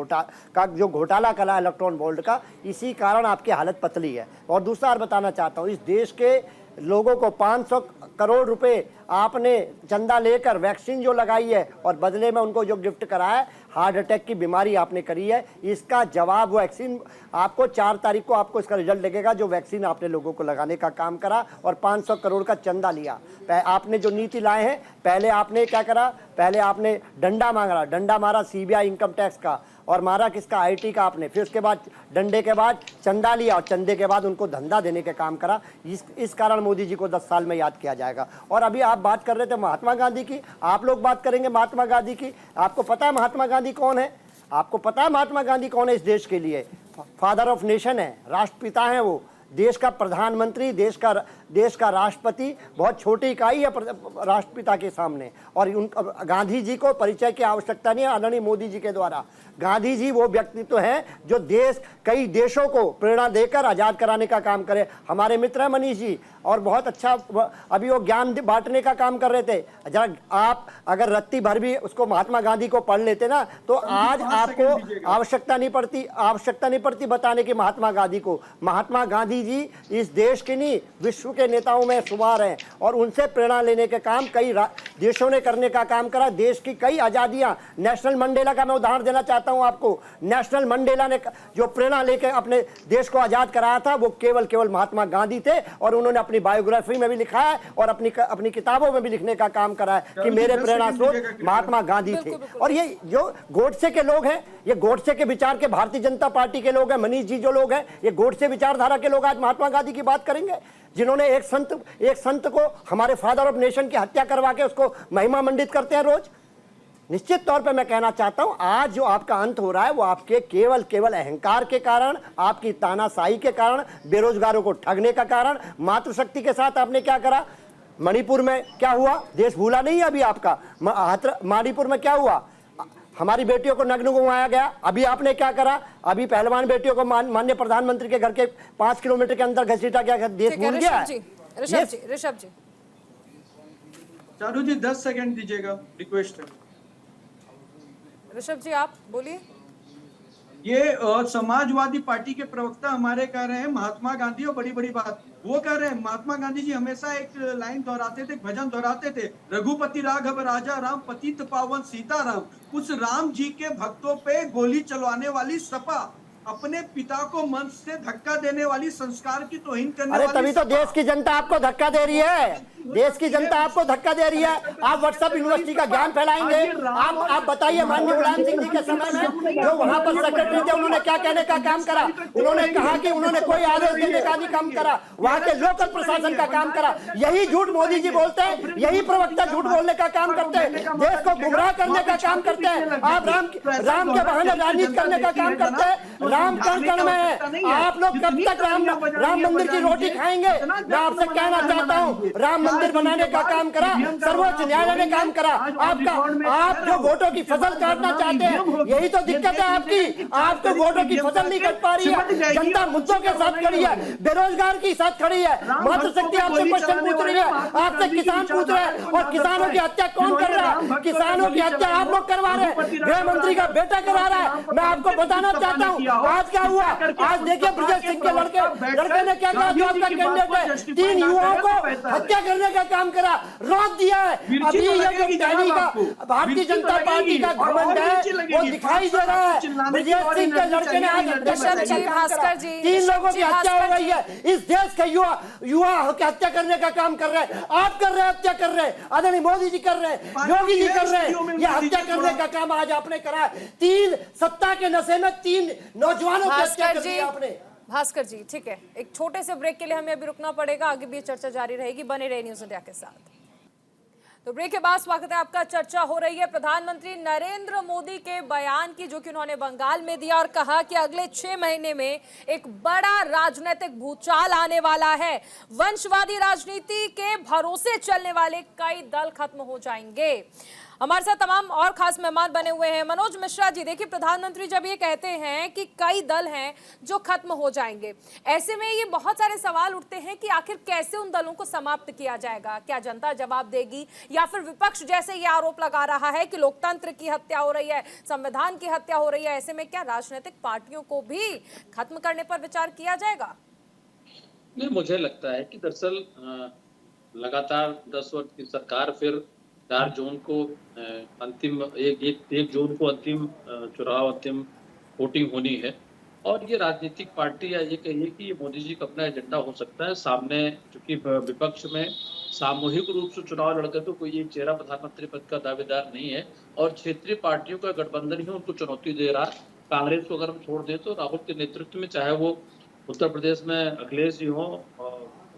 का जो घोटाला करा इलेक्ट्रॉन बोर्ड का, इसी कारण आपकी हालत पतली है। और दूसरा बताना चाहता हूँ, इस देश के लोगों को 500 करोड़ रुपए आपने चंदा लेकर वैक्सीन जो लगाई है और बदले में उनको जो गिफ्ट करा है, हार्ट अटैक की बीमारी आपने करी है, इसका जवाब वैक्सीन आपको 4 तारीख को आपको इसका रिजल्ट लगेगा, जो वैक्सीन आपने लोगों को लगाने का काम करा और 500 करोड़ का चंदा लिया। आपने जो नीति लाए हैं, पहले आपने क्या करा, पहले आपने डंडा मारा सीबीआई इनकम टैक्स का, और मारा किसका, आईटी का आपने, फिर उसके बाद डंडे के बाद चंदा लिया और चंदे के बाद उनको धंधा देने के काम करा। इस कारण मोदी जी को 10 साल में याद किया जाएगा। और अभी आप बात कर रहे थे महात्मा गांधी की, आप लोग बात करेंगे महात्मा गांधी की। आपको पता है महात्मा गांधी कौन है? आपको पता है महात्मा गांधी कौन है? इस देश के लिए फादर ऑफ नेशन है, राष्ट्रपिता है वो, देश का प्रधानमंत्री, देश का राष्ट्रपति, बहुत छोटी इकाई है राष्ट्रपिता के सामने। और गांधी जी को परिचय की आवश्यकता नहीं है आदरणीय मोदी जी के द्वारा। गांधी जी वो व्यक्तित्व हैं जो कई देशों को प्रेरणा देकर आज़ाद कराने का काम करे। हमारे मित्र हैं मनीष जी, और बहुत अच्छा अभी वो ज्ञान बांटने का काम कर रहे थे। जरा आप अगर रत्ती भर भी उसको महात्मा गांधी को पढ़ लेते ना, तो आज आपको आवश्यकता नहीं पड़ती बताने की महात्मा गांधी को। महात्मा गांधी जी इस देश के नहीं, विश्व के नेताओं में शुमार हैं, और उनसे प्रेरणा लेने के काम कई देशों ने करने का काम करा। देश की कई आज़ादियाँ, नेशनल मंडेला का मैं उदाहरण देना चाहता हूं आपको। नेशनल मंडेला ने जो प्रेरणा लेकर अपने देश को आज़ाद कराया था, वो केवल महात्मा गांधी थे, और उन्होंने अपनी बायोग्राफी में भी लिखा है और अपनी किताबों में भी लिखने का काम करा है कि मेरे प्रेरणा स्रोत महात्मा गांधी थे। और ये जो गोडसे के लोग हैं, ये गोडसे के विचार के भारतीय जनता पार्टी के लोग हैं, मनीष जी जो लोग हैं, ये गोडसे विचारधारा के लोग आज महात्मा गांधी की बात करेंगे, जिन्होंने एक संत को, हमारे फादर ऑफ नेशन की हत्या करवा के उसको महिमा मंडित करते हैं रोज। निश्चित तौर पे मैं कहना चाहता हूं, आज जो आपका अंत हो रहा है वो आपके केवल अहंकार के कारण, आपकी तानाशाही के कारण, बेरोजगारों को ठगने का कारण, मातृशक्ति के साथ आपने क्या करा। मणिपुर में क्या हुआ, देश भूला नहीं है अभी आपका। मणिपुर में क्या हुआ, हमारी बेटियों को नग्न घुमाया गया। अभी आपने क्या करा, अभी पहलवान बेटियों को माननीय प्रधानमंत्री के घर के 5 किलोमीटर के अंदर घसीटा गया। देश भूल गया है। ऋषभ जी चारू जी 10 सेकंड दीजिएगा, रिक्वेस्ट है। ऋषभ जी आप बोलिए। ये समाजवादी पार्टी के प्रवक्ता हमारे कह रहे हैं महात्मा गांधी और बड़ी बात वो कह रहे हैं। महात्मा गांधी जी हमेशा एक लाइन दोहराते थे, भजन दोहराते थे, रघुपति राघव राजा राम पतित पावन सीताराम। उस राम जी के भक्तों पे गोली चलवाने वाली सपा, अपने पिता को मंच से धक्का देने वाली, संस्कार की तौहीन करने वाली। अरे तभी तो देश की जनता आपको धक्का दे रही है, देश की जनता आपको धक्का दे रही है। आप व्हाट्सएप यूनिवर्सिटी का ज्ञान फैलाएंगे। आप बताइए, माननीय मुलायम सिंह जी के समय में जो वहां पर सेक्रेटरी थे, उन्होंने क्या कहने का काम करा? उन्होंने कहा कि उन्होंने कोई आदेश देने का नहीं काम करा, वहां के लोकल प्रशासन का काम करा। यही झूठ मोदी जी बोलते हैं, यही प्रवक्ता झूठ बोलने का काम करते हैं, देश को गुमराह करने का काम करते हैं। आप राम के बहाने राजनीति करने का काम करते हैं। राम कण में है। आप लोग कब तक राम मंदिर की रोटी खाएंगे? मैं आपसे कहना चाहता हूँ, राम मंदिर बनाने का काम करा, सर्वोच्च न्यायालय ने काम करा। आप जो वोटों की फसल काटना चाहते हैं, यही तो दिक्कत है आपकी। आपको वोटों की फसल नहीं कट पा रही है। जनता मुद्दों के साथ खड़ी है, बेरोजगार के साथ खड़ी है, मातृशक्ति आपसे क्वेश्चन पूछ रही है, आपसे किसान पूछ रहे हैं। और किसानों की हत्या कौन कर रहा है? किसानों की हत्या आप लोग करवा रहे हैं, गृह मंत्री का बेटा करवा रहा है। मैं आपको बताना चाहता हूँ आज क्या हुआ। आज देखिए ब्रजेश सिंह के लड़के ने क्या कहा, जो आपका कैंडिडेट है, 3 युवाओं को हत्या करने का काम करा, रोक दिया है। अभी ये जो टहनी का भारतीय जनता पार्टी का घमंड है वो दिखाई दे रहा है। ब्रजेश सिंह के लड़के ने आज 3 लोगों की हत्या हो गई है। इस देश के युवा की हत्या करने का काम कर रहे हैं। आप कर रहे हैं, हत्या कर रहे हैं, आदरणीय मोदी जी कर रहे हैं, योगी जी कर रहे हैं। ये हत्या करने का काम आज आपने करा है। 3 सत्ता के नशे में 3 नौजवानों की हत्या कर दी आपने। भास्कर जी ठीक है, एक छोटे से ब्रेक के लिए हमें अभी रुकना पड़ेगा, आगे भी चर्चा जारी रहेगी। बने रहे न्यूज़ इंडिया के साथ। तो ब्रेक के बाद स्वागत है आपका। चर्चा हो रही है प्रधानमंत्री नरेंद्र मोदी के बयान की, जो कि उन्होंने बंगाल में दिया और कहा कि अगले 6 महीने में एक बड़ा राजनीतिक भूचाल आने वाला है। वंशवादी राजनीति के भरोसे चलने वाले कई दल खत्म हो जाएंगे। हमारे साथ तमाम और खास मेहमान बने हुए हैं। मनोज मिश्रा जी, देखिए प्रधानमंत्री जब ये कहते हैं कि कई दल हैं जो खत्म हो जाएंगे, ऐसे में ये बहुत सारे सवाल उठते हैं कि आखिर कैसे उन दलों को समाप्त किया जाएगा? क्या जनता जवाब देगी, या फिर विपक्ष जैसे ये आरोप लगा रहा है कि लोकतंत्र की हत्या हो रही है, संविधान की हत्या हो रही है, ऐसे में क्या राजनीतिक पार्टियों को भी खत्म करने पर विचार किया जाएगा? नहीं, मुझे लगता है कि दरअसल लगातार 10 वर्ष की सरकार, फिर 4 जून को अंतिम एक जून को अंतिम चुनाव, अंतिम वोटिंग होनी है। और ये राजनीतिक पार्टी या ये कहिए कि ये मोदी जी का अपना एजेंडा हो सकता है। सामने चूंकि विपक्ष में सामूहिक रूप से चुनाव लड़कर तो कोई एक चेहरा प्रधानमंत्री पद का दावेदार नहीं है, और क्षेत्रीय पार्टियों का गठबंधन ही उनको चुनौती दे रहा है। कांग्रेस को अगर हम छोड़ दें तो राहुल के नेतृत्व में, चाहे वो उत्तर प्रदेश में अखिलेश जी हो,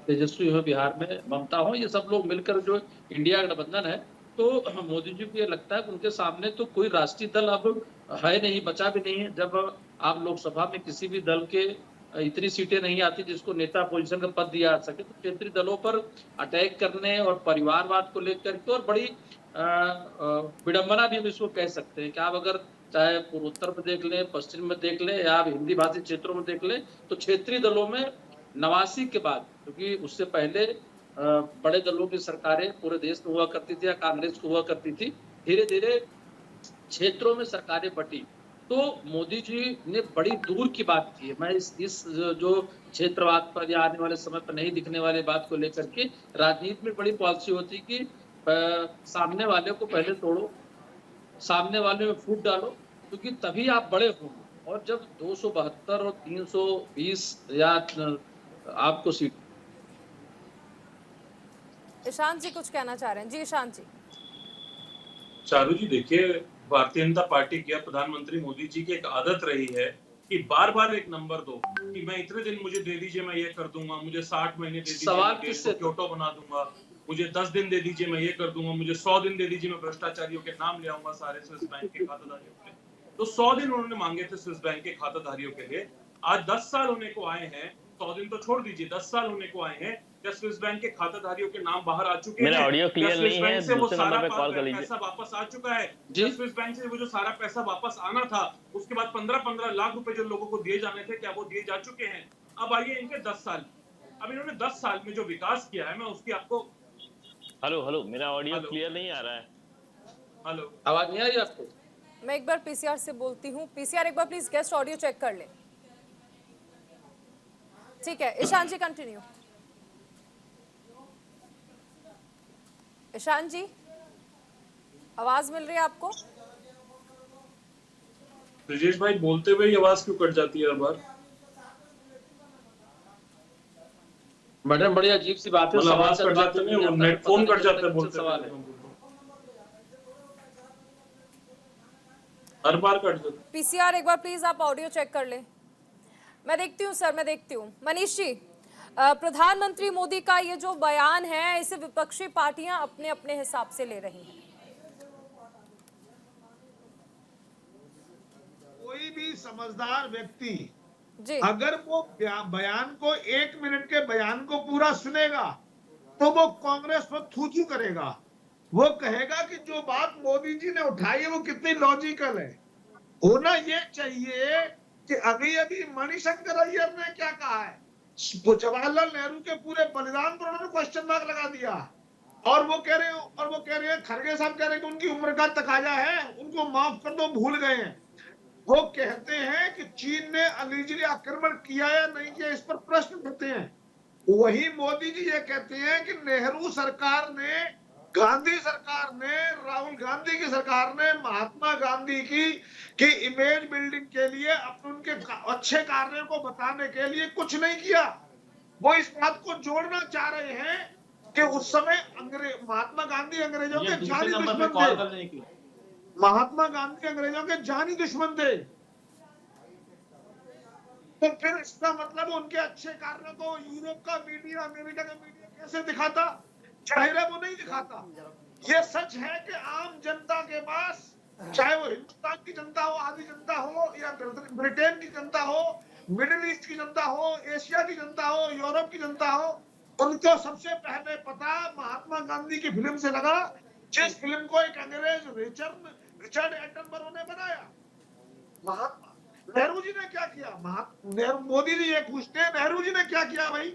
तेजस्वी हो, बिहार में ममता हो, ये सब लोग मिलकर जो इंडिया गठबंधन है, तो मोदी जी को ये लगता है कि उनके सामने तो कोई राष्ट्रीय दल अब है नहीं, बचा भी नहीं है। जब आप लोकसभा में किसी भी दल के इतनी सीटें नहीं आती जिसको नेता पोजीशन का पद दिया जा सके, तो क्षेत्रीय दलों पर अटैक करने और परिवारवाद को लेकर के, और बड़ी विडंबना भी हम इसको कह सकते हैं कि आप अगर चाहे पूर्वोत्तर में देख लें, पश्चिम में देख लें, या आप हिंदी भाषी क्षेत्रों में देख लें, तो क्षेत्रीय दलों में 89 के बाद, क्योंकि उससे पहले बड़े दलों की सरकारें पूरे देश में हुआ करती थी या कांग्रेस को हुआ करती थी, धीरे धीरे क्षेत्रों में सरकारें बटी। तो मोदी जी ने बड़ी दूर की बात की है। मैं इस जो क्षेत्रवाद पर या आने वाले समय पर नहीं दिखने वाले बात को लेकर के, राजनीति में बड़ी पॉलिसी होती कि सामने वाले को पहले तोड़ो, सामने वाले में फूट डालो, क्योंकि तभी आप बड़े होंगे। और जब 272 और 320 या आपको सीट। ईशान जी कुछ कहना चाह रहे हैं? जी ईशान जी। चारू जी देखिए, भारतीय जनता पार्टी की, प्रधानमंत्री मोदी जी की एक आदत रही है कि बार बार एक नंबर दो कि मैं इतने दिन मुझे दे दीजिए, मैं ये कर दूंगा, मुझे 60 महीने दे दीजिए, क्योटो बना दूंगा, मुझे 10 दिन दे दीजिए, मैं ये कर दूंगा, मुझे 100 दिन दे दीजिए, मैं भ्रष्टाचारियों के नाम ले आऊंगा सारे स्विस बैंक के खाताधारियों के। तो 100 दिन उन्होंने मांगे थे स्विस बैंक के खाताधारियों के लिए। आज 10 साल होने को आए हैं, 100 दिन तो छोड़ दीजिए, 10 साल होने को आए हैं, क्या स्विस बैंक के खाताधारियों के नाम बाहर आ चुके हैं? मेरा ऑडियो क्लियर नहीं है, से वो दूसरे सारा नंबर पे कॉल कर लीजिए। पैसा वापस आ चुका है? स्विस बैंक से वो जो सारा पैसा वापस आना था, उसके बाद 15-15 लाख रुपए जो लोगों को दिए जाने थे, क्या वो दिए जा चुके हैं? अब आइए इनके 10 साल। अब इन्होंने 10 साल में जो विकास किया है, मैं उसकी आपको। हेलो, मेरा ऑडियो क्लियर नहीं आ रहा है। हेलो, आवाज नहीं आ रही आपको? मैं एक बार पीसीआर से बोलती हूँ। पीसीआर एक बार प्लीज गेस्ट ऑडियो चेक कर ले। ठीक है, ईशान जी कंटिन्यू। ईशान जी, आवाज मिल रही है आपको? ब्रिजेश भाई बोलते हुए आवाज क्यों कट जाती है हर बार? मैडम बड़ी अजीब सी बात है, आवाज कट जाती है, नेट फोन कट जाता है बोलते सवाल है। हर बार कट जाता है। पीसीआर एक बार प्लीज आप ऑडियो चेक कर ले। मैं देखती हूँ सर, मैं देखती हूँ। मनीष जी, प्रधानमंत्री मोदी का ये जो बयान है, इसे विपक्षी पार्टियां अपने अपने हिसाब से ले रही हैं। कोई भी समझदार व्यक्ति जी, अगर वो बयान को 1 मिनट के बयान को पूरा सुनेगा तो वो कांग्रेस पर थू करेगा। वो कहेगा कि जो बात मोदी जी ने उठाई है वो कितनी लॉजिकल है। होना ये चाहिए कि अभी मणिशंकर अय्यर ने क्या कहा है, जवाहरलाल नेहरू के पूरे बलिदान पर उन्होंने क्वेश्चन मार्क लगा दिया। और वो कह रहे हैं खड़गे साहब कह रहे हैं कि उनकी उम्र का तकाजा है, उनको माफ कर दो, भूल गए हैं। वो कहते हैं कि चीन ने अलीजली आक्रमण किया या नहीं किया, इस पर प्रश्न उठते हैं। वही मोदी जी ये कहते हैं कि नेहरू सरकार ने, गांधी सरकार ने, राहुल गांधी की सरकार ने महात्मा गांधी की इमेज बिल्डिंग के लिए, अपने उनके अच्छे कार्यों को बताने के लिए कुछ नहीं किया। वो इस बात को जोड़ना चाह रहे हैं कि उस समय महात्मा गांधी अंग्रेजों के जानी दुश्मन थे। महात्मा गांधी अंग्रेजों के जानी दुश्मन थे। तो फिर इसका मतलब उनके अच्छे कार्यों को यूरोप का मीडिया, अमेरिका का मीडिया कैसे दिखाता? जाहिर है वो नहीं दिखाता। ये सच है कि आम जनता के पास, चाहे वो हिंदुस्तान की जनता हो, आधी जनता हो, या ब्रिटेन की जनता हो, मिडिल ईस्ट की जनता हो, एशिया की जनता हो, यूरोप की जनता हो, उनको सबसे पहले पता महात्मा गांधी की फिल्म से लगा, जिस फिल्म को एक अंग्रेज रिचर्ड एटनबरो ने बनाया। महात्मा नेहरू जी ने क्या किया? मोदी जी ये पूछते हैं नेहरू जी ने क्या किया? भाई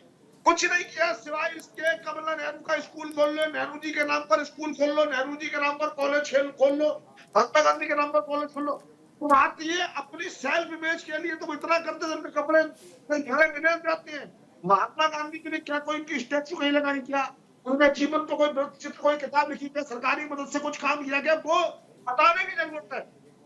कुछ नहीं किया, सिवाय इसके कमला नेहरू का स्कूल खोल लो, नेहरू जी के नाम पर स्कूल खोल लो, नेहरू जी के नाम पर कॉलेज खोल लो, महात्मा गांधी के नाम पर कॉलेज खोल लो। तो बात ये अपनी सेल्फ इमेज के लिए तो इतना करते हैं, उनके कपड़े घरे मिले जाते हैं। महात्मा गांधी के लिए क्या कोई इनकी स्टैचू कहीं लगाई? क्या उनके जीवन पर कोई वृत्तचित्र, कोई किताब लिखी गई, सरकारी मदद से कुछ काम किया गया, वो बताने की जरूरत है।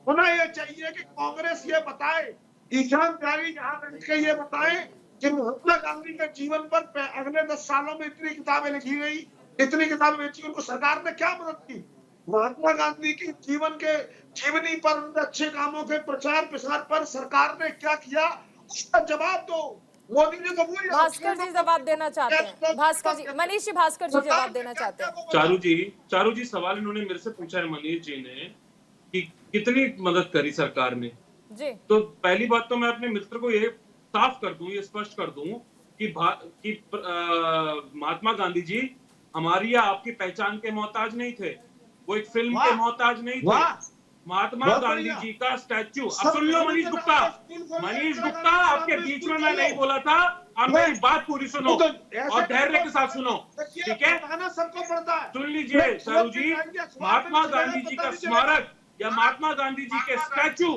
उन्हें ये चाहिए कि कांग्रेस ये बताए, ईशान त्यागी यहाँ बैठ के ये बताए कि महात्मा गांधी के जीवन पर अगले 10 सालों में इतनी किताबें लिखी गई, इतनी किताबें बेची, उनको सरकार ने क्या मदद की। महात्मा गांधी की जीवन के जीवनी पर, उनके अच्छे कामों के प्रचार प्रसार पर सरकार ने क्या किया, उसका जवाब दो। मोदी जी को भूल जाओ। भास्कर जी जवाब देना चाहते हैं। भास्कर जी, मनीष जी, भास्कर जी जवाब देना चाहते हैं। चारू जी सवाल इन्होंने मेरे से पूछा है मनीष जी ने कि कितनी मदद करी सरकार ने जी। तो पहली बात तो मैं अपने मित्र को ये साफ कर दूं, ये स्पष्ट कर दूं कि महात्मा गांधी जी हमारी या आपकी पहचान के मोहताज नहीं थे, वो एक फिल्म के मोहताज नहीं थे। महात्मा गांधी जी का स्टैच्यू, अब सुन लो मनीष गुप्ता, आपके बीच में मैं नहीं बोला था, आप मेरी बात पूरी सुनो और धैर्य के साथ सुनो, ठीक है? सबको पड़ता है। सुन लीजिए चारू जी, महात्मा गांधी जी का स्मारक या महात्मा गांधी जी के स्टैच्यू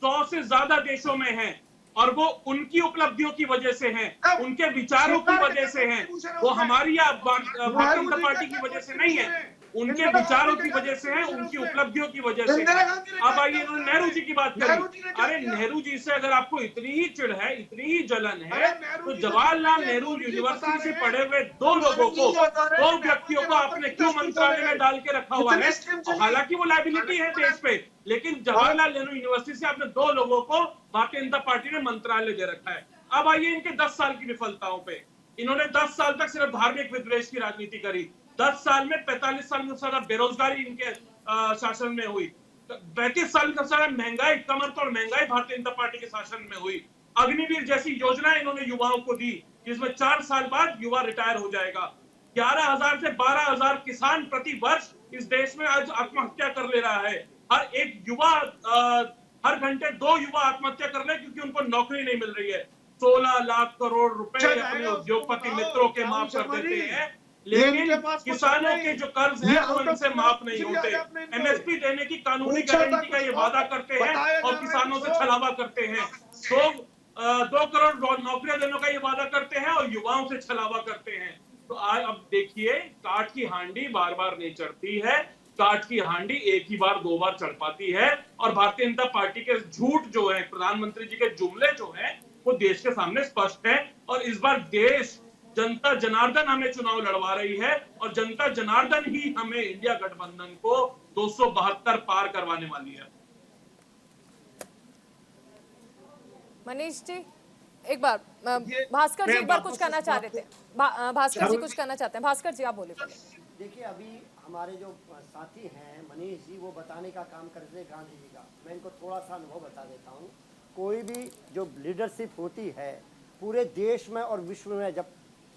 100 से ज्यादा देशों में हैं और वो उनकी उपलब्धियों की वजह से हैं, उनके विचारों की वजह से हैं, वो हमारी या भारतीय जनता पार्टी की वजह से नहीं है, उनके विचारों की वजह से है, उनकी उपलब्धियों की वजह से है। अब आइए इन्होंने नेहरू जी की बात करी। अरे नेहरू जी से अगर आपको इतनी ही चिढ़ है, इतनी ही जलन है, तो जवाहरलाल नेहरू यूनिवर्सिटी से पढ़े हुए 2 लोगों को, 2 व्यक्तियों को आपने क्यों मंत्रालय में डाल के रखा हुआ है? हालांकि वो लायबिलिटी है देश पे, लेकिन जवाहरलाल नेहरू यूनिवर्सिटी से आपने 2 लोगों को भारतीय जनता पार्टी ने मंत्रालय दे रखा है। अब आइए इनके 10 साल की विफलताओं पे। इन्होंने 10 साल तक सिर्फ धार्मिक विद्वेष की राजनीति करी। 10 साल में 45 साल में ज्यादा बेरोजगारी इनके शासन में हुई। 35 साल में सबसे ज्यादा महंगाई, कमरतोड़ महंगाई भारतीय जनता पार्टी के शासन में हुई। अग्निवीर जैसी योजना इन्होंने युवाओं को दी, जिसमें 4 साल बाद युवा रिटायर हो जाएगा। 11,000 से 12,000 किसान प्रति वर्ष इस देश में आज आत्महत्या कर ले रहा है। हर एक युवा हर घंटे 2 युवा आत्महत्या कर रहे हैं क्योंकि उनको नौकरी नहीं मिल रही है। 16 लाख करोड़ रुपए अपने उद्योगपति मित्रों के माफ कर देते हैं, लेकिन किसानों के जो कर्ज है वो इनसे माफ नहीं होते। एमएसपी देने की कानूनी गारंटी का ये वादा करते हैं और किसानों से छलावा करते हैं। 2 करोड़ नौकरियां देने का ये वादा करते हैं और युवाओं से छलावा करते हैं। तो आज अब देखिए, काठ की हांडी बार बार नहीं चढ़ती है, काठ की हांडी एक ही बार 2 बार चढ़ पाती है। और भारतीय जनता पार्टी के झूठ जो है, प्रधानमंत्री जी के जुमले जो है, वो देश के सामने स्पष्ट है। और इस बार देश, जनता जनार्दन हमें चुनाव लड़वा रही है और जनता जनार्दन ही हमें इंडिया गठबंधन को 272 पार करवाने वाली है। मनीष जी एक बार, भास्कर जी एक बार कुछ कहना चाह रहे थे। भास्कर जी कुछ कहना चाहते हैं। भास्कर जी आप बोले। देखिए, अभी हमारे जो साथी हैं मनीष जी, वो बताने का काम करते हैं गांधी जी का। मैं इनको थोड़ा सा अनुभव बता देता हूँ। कोई भी जो लीडरशिप होती है पूरे देश में और विश्व में, जब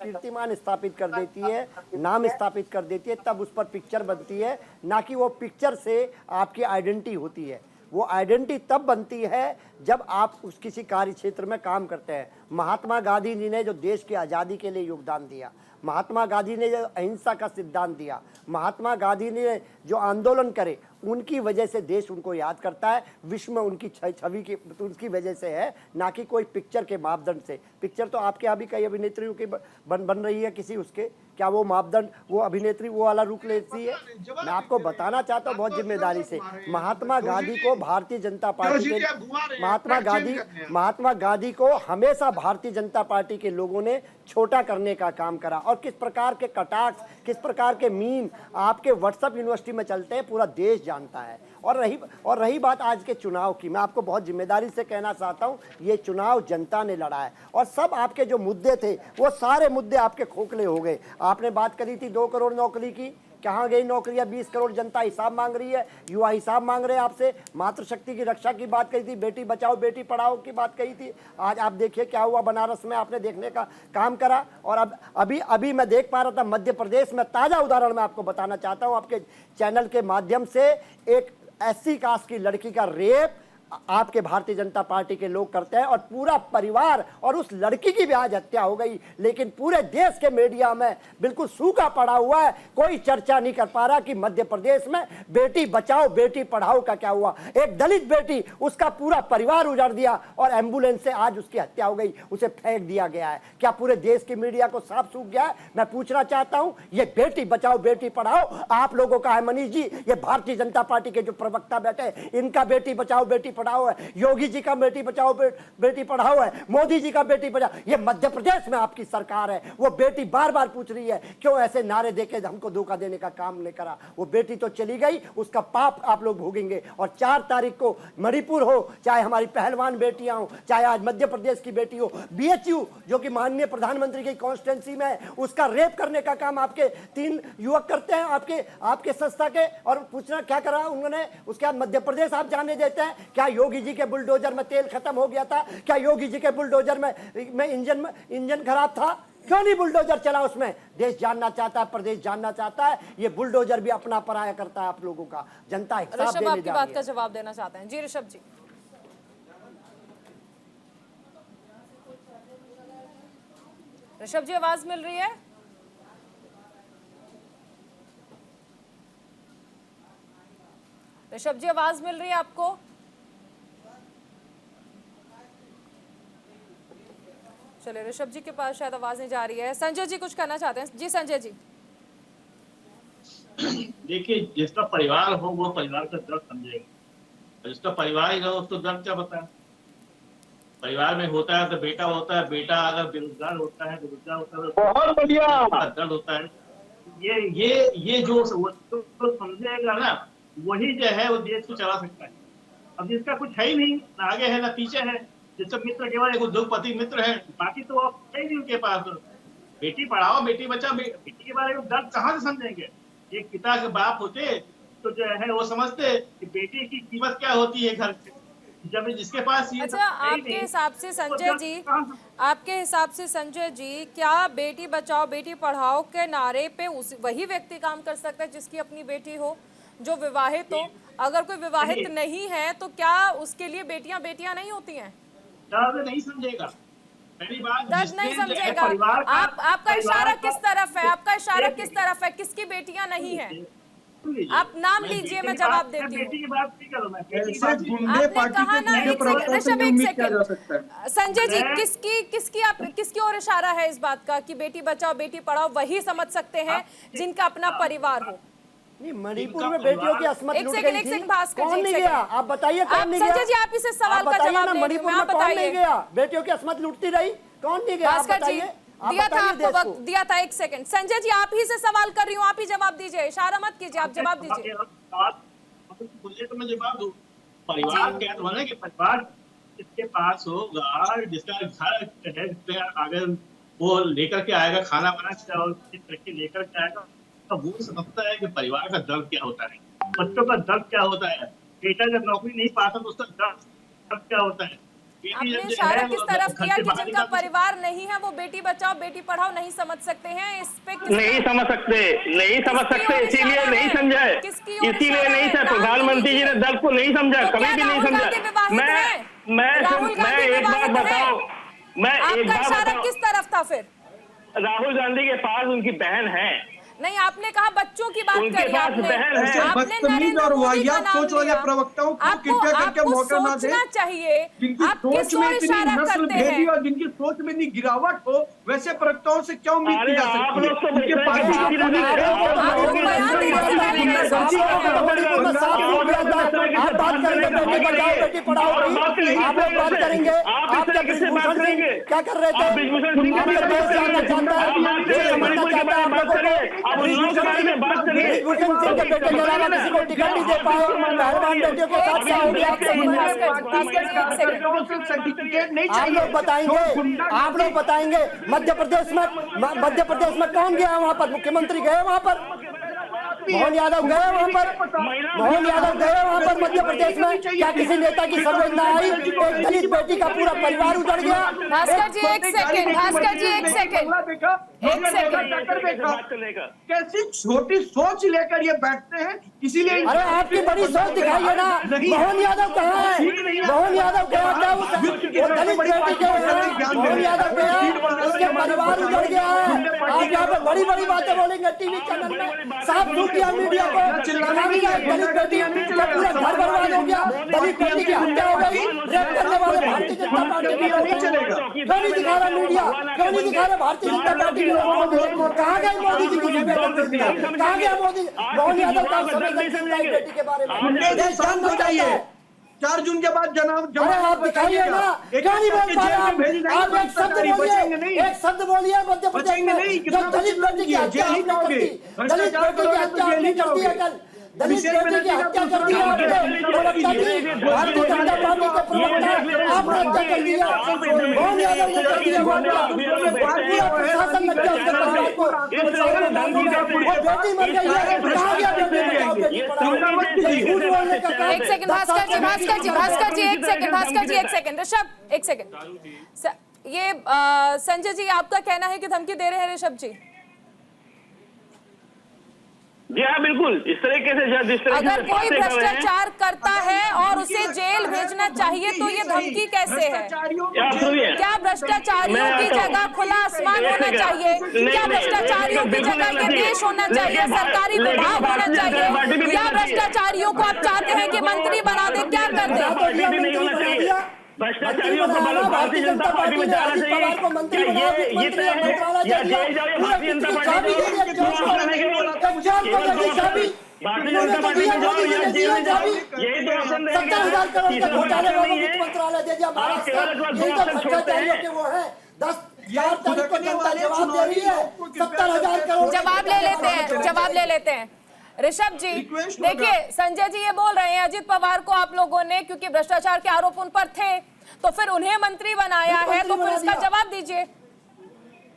कीर्तिमान स्थापित कर देती है, नाम स्थापित कर देती है, तब उस पर पिक्चर बनती है, ना कि वो पिक्चर से आपकी आइडेंटिटी होती है। वो आइडेंटिटी तब बनती है जब आप उस किसी कार्य क्षेत्र में काम करते हैं। महात्मा गांधी जी ने जो देश की आज़ादी के लिए योगदान दिया, महात्मा गांधी ने जो अहिंसा का सिद्धांत दिया, महात्मा गांधी ने जो आंदोलन करे, उनकी वजह से देश उनको याद करता है। विश्व में उनकी छवि की उनकी वजह से है, ना कि कोई पिक्चर के मापदंड से। पिक्चर तो आपके यहाँ भी कई अभिनेत्रियों की बन रही है किसी उसके, क्या वो मापदंड, वो अभिनेत्री वो वाला रूप लेती है? मैं आपको बताना चाहता हूँ बहुत जिम्मेदारी से, महात्मा गांधी को भारतीय जनता पार्टी के महात्मा गांधी को हमेशा भारतीय जनता पार्टी के लोगों ने छोटा करने का काम करा। और किस प्रकार के कटाक्ष, किस प्रकार के मीम आपके व्हाट्सएप यूनिवर्सिटी में चलते हैं, पूरा देश जानता है। और रही बात आज के चुनाव की, मैं आपको बहुत जिम्मेदारी से कहना चाहता हूं, ये चुनाव जनता ने लड़ा है और सब आपके जो मुद्दे थे वो सारे मुद्दे आपके खोखले हो गए। आपने बात करी थी 2 करोड़ नौकरी की, कहाँ गई नौकरियां? 20 करोड़ जनता हिसाब मांग रही है, युवा हिसाब मांग रहे हैं आपसे। मातृशक्ति की रक्षा की बात कही थी, बेटी बचाओ बेटी पढ़ाओ की बात कही थी। आज आप देखिए क्या हुआ बनारस में, आपने देखने का काम करा। और अब अभी मैं देख पा रहा था मध्य प्रदेश में, ताज़ा उदाहरण मैं आपको बताना चाहता हूँ आपके चैनल के माध्यम से, एक SC कास्ट की लड़की का रेप आपके भारतीय जनता पार्टी के लोग करते हैं, और पूरा परिवार, और उस लड़की की भी आज हत्या हो गई, लेकिन पूरे देश के मीडिया में बिल्कुल सूखा पड़ा हुआ है। कोई चर्चा नहीं कर पा रहा कि मध्य प्रदेश में बेटी बचाओ बेटी पढ़ाओ का क्या हुआ। एक दलित बेटी, उसका पूरा परिवार उजाड़ दिया और एम्बुलेंस से आज उसकी हत्या हो गई, उसे फेंक दिया गया है। क्या पूरे देश की मीडिया को साफ सूख गया है? मैं पूछना चाहता हूं, ये बेटी बचाओ बेटी पढ़ाओ आप लोगों का है मनीष जी, ये भारतीय जनता पार्टी के जो प्रवक्ता बैठे इनका बेटी बचाओ बेटी पढ़ाओ है, योगी जी का बेटी बचाओ बेटी पढ़ाओ है, मोदी जी का बेटी बचाओ। ये मध्य प्रदेश में आपकी सरकार है। वो बेटी बार बार पूछ रही है क्यों ऐसे नारे देके हमको धोखा देने का काम नहीं करा। वो बेटी तो चली गई, उसका पाप आप लोग भोगेंगे। और 4 तारीख को मणिपुर हो, चाहे हमारी पहलवान बेटियां हो, चाहे आज मध्य प्रदेश की बेटी हो, BHU जो कि माननीय प्रधानमंत्री की कॉन्स्टिट्यूंसी में है, उसका रेप करने का काम आपके 3 युवक करते हैं, आपके संस्था के। और पूछना क्या करा उन्होंने, उसके बाद मध्य प्रदेश आप जाने देते हैं? क्या योगी जी के बुलडोजर में तेल खत्म हो गया था? क्या योगी जी के बुलडोजर में इंजन खराब था? क्यों नहीं बुलडोजर चला उसमें? देश जानना चाहता है, प्रदेश जानना चाहता है। ये बुलडोजर भी अपना पराया करता है आप लोगों का। जनता हिसाब ऋषभ देने जा आपकी रही बात है। का जवाब देना चाहते हैं। जी ऋषभ जी। ऋषभ जी आवाज मिल रही है? ऋषभ जी आवाज मिल रही है आपको? चलिए ऋषभ जी के पास शायद आवाज नहीं जा रही है। संजय जी कुछ कहना चाहते हैं? जी संजय जी। देखिए, जिसका परिवार हो वो परिवार का दर्द समझेगा, जिसका परिवार ही ना हो उसको दर्द क्या बताए। परिवार में होता है तो बेटा होता है, बेटा अगर बेरोजगार होता है, बेरोजगार होता है, बहुत बढ़िया, दर्द होता है। ये जो तो समझेगा ना, वही जो है वो देश को चला सकता है। अब जिसका कुछ है ही नहीं, ना आगे है ना पीछे है, जिसका मित्र केवल एक उद्योगपति मित्र है, बाकी तो अब है नहीं उनके पास। बेटी पढ़ाओ बेटी बचाओ, बेटी के बारे में दर्द कहाँ से समझेंगे। एक पिता के बाप होते तो जो है वो समझते कि बेटी की कीमत क्या होती है घर से। जब जिसके पास ये अच्छा, आपके हिसाब से संजय जी, आपके हिसाब से संजय जी, क्या बेटी बचाओ बेटी पढ़ाओ के नारे पे वही व्यक्ति काम कर सकता है जिसकी अपनी बेटी हो, जो विवाहित हो? अगर कोई विवाहित नहीं है तो क्या उसके लिए बेटियां बेटियां नहीं होती हैं? दर्द नहीं समझेगा, पहली बात दर्द नहीं समझेगा। आपका इशारा किस तरफ है? आपका इशारा किस तरफ है? किसकी बेटियां नहीं है? आप नाम लीजिए, मैं जवाब देती हूँ। बेटी की बात नहीं करो, मैं आपने कहा ना, ऋषभ एक सेकंड। संजय जी, किसकी ओर इशारा है इस बात का कि बेटी बचाओ बेटी पढ़ाओ वही समझ सकते हैं जिनका अपना परिवार हो? नहीं, मणिपुर में बेटियों की असमत लूट गई थी। कौन नहीं गया? आप बताइए कौन नहीं गया? संजय जी आप इसे सवाल का जवाब दीजिए। मणिपुर में कौन नहीं गया? बेटियों की असमत लूटती रही, कौन नहीं गया? आप बताइए। दिया था आपको वक्त, दिया था। एक सेकंड संजय जी, आप ही से सवाल कर रही हूँ, आप ही जवाब दीजिए, इशारा मत कीजिए, आप जवाब दीजिए। तो मैं जवाब दूं। परिवार क्या है कि परिवार जिसके पास होगा, जिसका घर है, अगर वो लेकर के आएगा खाना बना और लेकर के आएगा, तो वो समझता है कि परिवार का दर्द क्या होता है, बच्चों का दर्द क्या होता है। बेटा जब नौकरी नहीं पाता तो उसका दर्द क्या होता है। आपने इशारा किस तरफ किया कि जिनका परिवार नहीं है वो बेटी बचाओ बेटी पढ़ाओ नहीं समझ सकते हैं? इस पे नहीं समझ सकते, इसीलिए नहीं समझा, इसीलिए नहीं समझा। प्रधानमंत्री जी ने दर्द को नहीं समझा, कभी भी नहीं समझा। मैं एक बात बताऊं, आपका इशारा किस तरफ था फिर? राहुल गांधी के पास उनकी बहन है। नहीं, आपने कहा बच्चों की बात करी, आपने बदतमीज और वाहियात सोच वाले प्रवक्ताओं को कृपया करके मौका ना दें। चाहिए जिनकी आप सोच किस में ओर इतनी इशारा नस्ल करते भेदी हैं? और जिनकी सोच में इतनी गिरावट हो, वैसे प्रवक्ताओं से क्या उम्मीद की जा सकती है? उनके पार्टी की आप बात करेंगे बेटी बचाओ बेटी पढ़ाओ की, आप लोग बात करेंगे। आप क्या ब्रिजभूषण सिंह क्या कर रहे थे? देश जानना चाहता है, देश समझना चाहता है आप लोगों को। ब्रिजभूषण सिंह के बेटे के अलावा किसी को टिकट नहीं दे पाए। पहलवान बेटियों को साथ क्या हो गया? आप लोग बताएंगे, आप लोग बताएंगे। मध्य प्रदेश में कौन गया वहाँ पर? मुख्यमंत्री गए वहाँ पर? मोहन यादव गए वहाँ पर? मोहन यादव गए वहाँ पर मध्य प्रदेश में क्या किसी नेता की संवेदना आई? एक दलित बेटी का पूरा परिवार उजड़ गया। भास्कर जी एक सेकंड, भास्कर जी एक सेकंड, एक सेकंड। कैसी छोटी सोच लेकर ये बैठते हैं, इसीलिए अरे आपकी बड़ी सोच दिखाइए ना। मोहन यादव कहाँ है? मोहन यादव गया क्या? वो दलित बेटी के मोहन यादव गया, उसके परिवार उजड़ गया है। आप यहाँ पे बड़ी बड़ी बातें बोलेंगे टीवी चैनल में, साफ छूट दिया मीडिया को। दलित बेटी का पूरा घर बर्बाद हो गया, दलित बेटी की हत्या हो गई, रेप करने वाले भारतीय जनता पार्टी के लोग नहीं चलेगा। क्यों नहीं दिखा रहा मीडिया? क्यों नहीं दिखा रहा भारतीय जनता पार्टी के लोगों को? कहाँ गए मोदी जी की संवेदनशीलता? कहाँ गया मोदी? मोहन यादव का संवेदनशीलता बेटी के बारे में जान बताइए। 4 जून के बाद जनाब अरे आप दिखाइए ना, क्या नहीं बोल पा रहे आप? एक शब्द बोलिए, एक शब्द बोलिए मध्य प्रदेश में जो दलित बेटी की हत्या आपने कर दी, दलित बेटी की हत्या आपने कर दी है। कल दलित बेटी की हत्या कर दी आपने, प्रवक्ता जी, भारतीय जनता पार्टी के प्रवक्ता आपने हत्या कर दिया, मोहन यादव ने कर दिया। पूरा प्रशासन लग गया उसके परिवार को, वो बेटी मर गई है। कहाँ गया बेटी? झूठ बोलने का काम। एक सेकंड भास्कर जी, भास्कर जी, भास्कर जी एक सेकंड, भास्कर जी एक सेकंड, ऋषभ एक सेकंड। ये संजय जी आपका कहना है कि धमकी दे रहे हैं ऋषभ जी? जी हाँ बिल्कुल, इस तरीके से जिस तरीके अगर कोई भ्रष्टाचार करता है और उसे जेल भेजना चाहिए तो ये धमकी कैसे है? क्या भ्रष्टाचारियों की जगह खुला आसमान होना चाहिए? क्या भ्रष्टाचारियों की जगह ये देश होना चाहिए, सरकारी विभाग होना चाहिए? या भ्रष्टाचारियों को आप चाहते हैं कि मंत्री बना दे? क्या कर दे? भ्रष्टाचारियों को भारतीय जनता पार्टी में जाना चाहिए ये तय है या जेल जाओ या भारतीय जनता पार्टी भारतीय जनता पार्टी में जाओ या जेल में जाओ, यही तो ऑप्शन रहेगा। 70,000 करोड़ के घोटाले वालों वित्त मंत्रालय दे दिया महाराष्ट्र। यही तो भ्रष्टाचारियों के वो है। 10 तारीख को जनता जवाब दे रही है। 70,000 करोड़ जवाब ले लेते हैं, जवाब ले लेते हैं। ऋषभ जी देखिए, संजय जी ये बोल रहे हैं अजित पवार को आप लोगों ने क्योंकि भ्रष्टाचार के आरोप उन पर थे तो फिर उन्हें मंत्री बनाया है, तो फिर इसका जवाब दीजिए।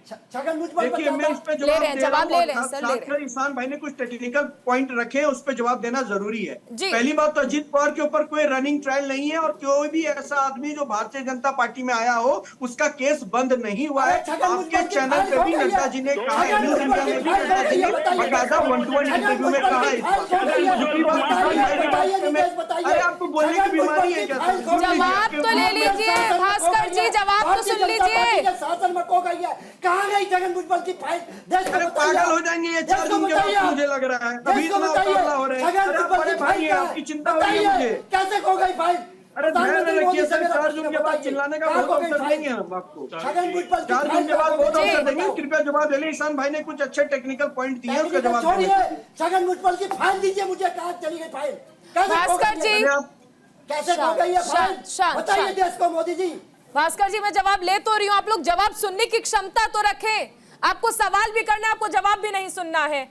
देखिए मैं इस पे जवाब ले रहे हैं सर, खासकर ईशान भाई ने कुछ टेक्निकल पॉइंट रखे हैं, उस पे जवाब देना जरूरी है। पहली बात तो अजित पवार के ऊपर कोई रनिंग ट्रायल नहीं है और कोई भी ऐसा आदमी जो भारतीय जनता पार्टी में आया हो उसका केस बंद नहीं हुआ है। आपके चैनल पे भी नड्डा जी ने कहा है, न्यूज इंडिया में भी नड्डा जी ने बकायदा 1-to-1 इंटरव्यू में कहा है। अरे आपको बोलने की बीमारी है क्या? जवाब तो ले लीजिए भास्कर जी, जवाब तो सुन लीजिए। शासन में खो गई है। कहाँ गई छगन भुजबल की फाइल? देश को पागल हो जाएंगे ये 4 जून के बाद, मुझे लग रहा है अभी इतना उतावला हो रहे हैं। भाई आपकी चिंता हो रही है मुझे। कैसे खो गई फाइल? अरे ध्यान रखिए सर, 4 जून के बाद चिल्लाने का बहुत अवसर देंगे हम आपको। 4 जून के बाद बहुत अवसर देंगे, कृपया जवाब दे ले। ईशान भाई ने कुछ अच्छे टेक्निकल पॉइंट दिए, उसका जवाब छोड़िए। छगन भुजबल की फाइल दीजिए मुझे, कहाँ चली गई फाइल? भास्कर जी कैसे खो गई है फाइल? बताइए देश को मोदी जी। भास्कर जी मैं जवाब ले तो रही हूँ, आप लोग जवाब सुनने की क्षमता तो रखें। आपको सवाल भी करना है, आपको जवाब भी नहीं सुनना है।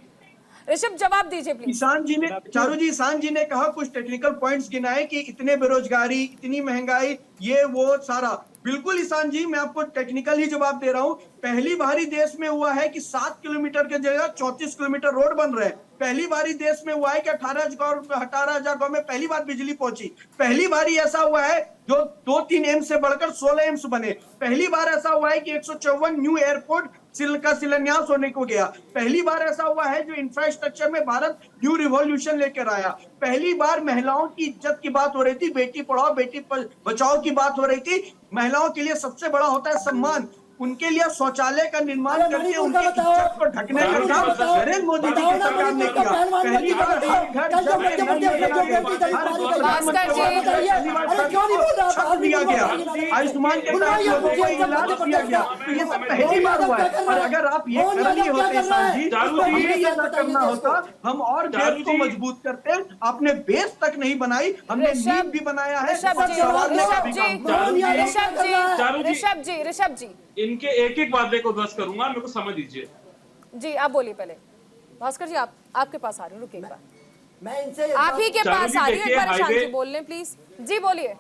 ऋषभ जवाब दीजिए प्लीज। ईशान जी ने, चारू जी, ईशान जी ने कहा कुछ टेक्निकल पॉइंट्स गिनाए कि इतने बेरोजगारी, इतनी महंगाई, ये वो सारा। बिल्कुल ईशान जी, मैं आपको टेक्निकल ही जवाब दे रहा हूँ। पहली बार ही देश में हुआ है कि 7 किलोमीटर के जगह 34 किलोमीटर रोड बन रहे हैं। पहली बार ही देश में हुआ है कि 18,000 गांव में पहली बार बिजली पहुंची। पहली बार ही ऐसा हुआ है जो 2-3 एम्स से बढ़कर 16 एम्स बने। पहली बार ऐसा हुआ है कि 154 न्यू एयरपोर्ट का शिलान्यास होने को गया। पहली बार ऐसा हुआ है जो इंफ्रास्ट्रक्चर में भारत न्यू रिवॉल्यूशन लेकर आया। पहली बार महिलाओं की इज्जत की बात हो रही थी, बेटी पढ़ाओ बेटी बचाओ की बात हो रही थी। महिलाओं के लिए सबसे बड़ा होता है सम्मान, उनके लिए शौचालय का निर्माण करके उनकी इज्जत को ढकने का काम नरेंद्र मोदी जी की सरकार ने किया। पहली बार दिया गया, आयुष्मान के तहत लोगों को इलाज किया गया। तो ये सब पहली बार हुआ है। और अगर आप ये कर लिए होते ये करना होता, हम और देश को मजबूत करते। आपने बेस तक नहीं बनाई, हमने नींव भी बनाया है। ऋषभ जी इनके एक वादे को ध्वस्त करूंगा, मेरे को समझ दीजिए। जी आप बोलिए पहले। भास्कर जी आपके पास आ रही हूँ, रुकिए एक बार। मैं इनसे आप ही के पास आ रही हूँ, एक बार शांति बोल लें प्लीज। जी बोलिए।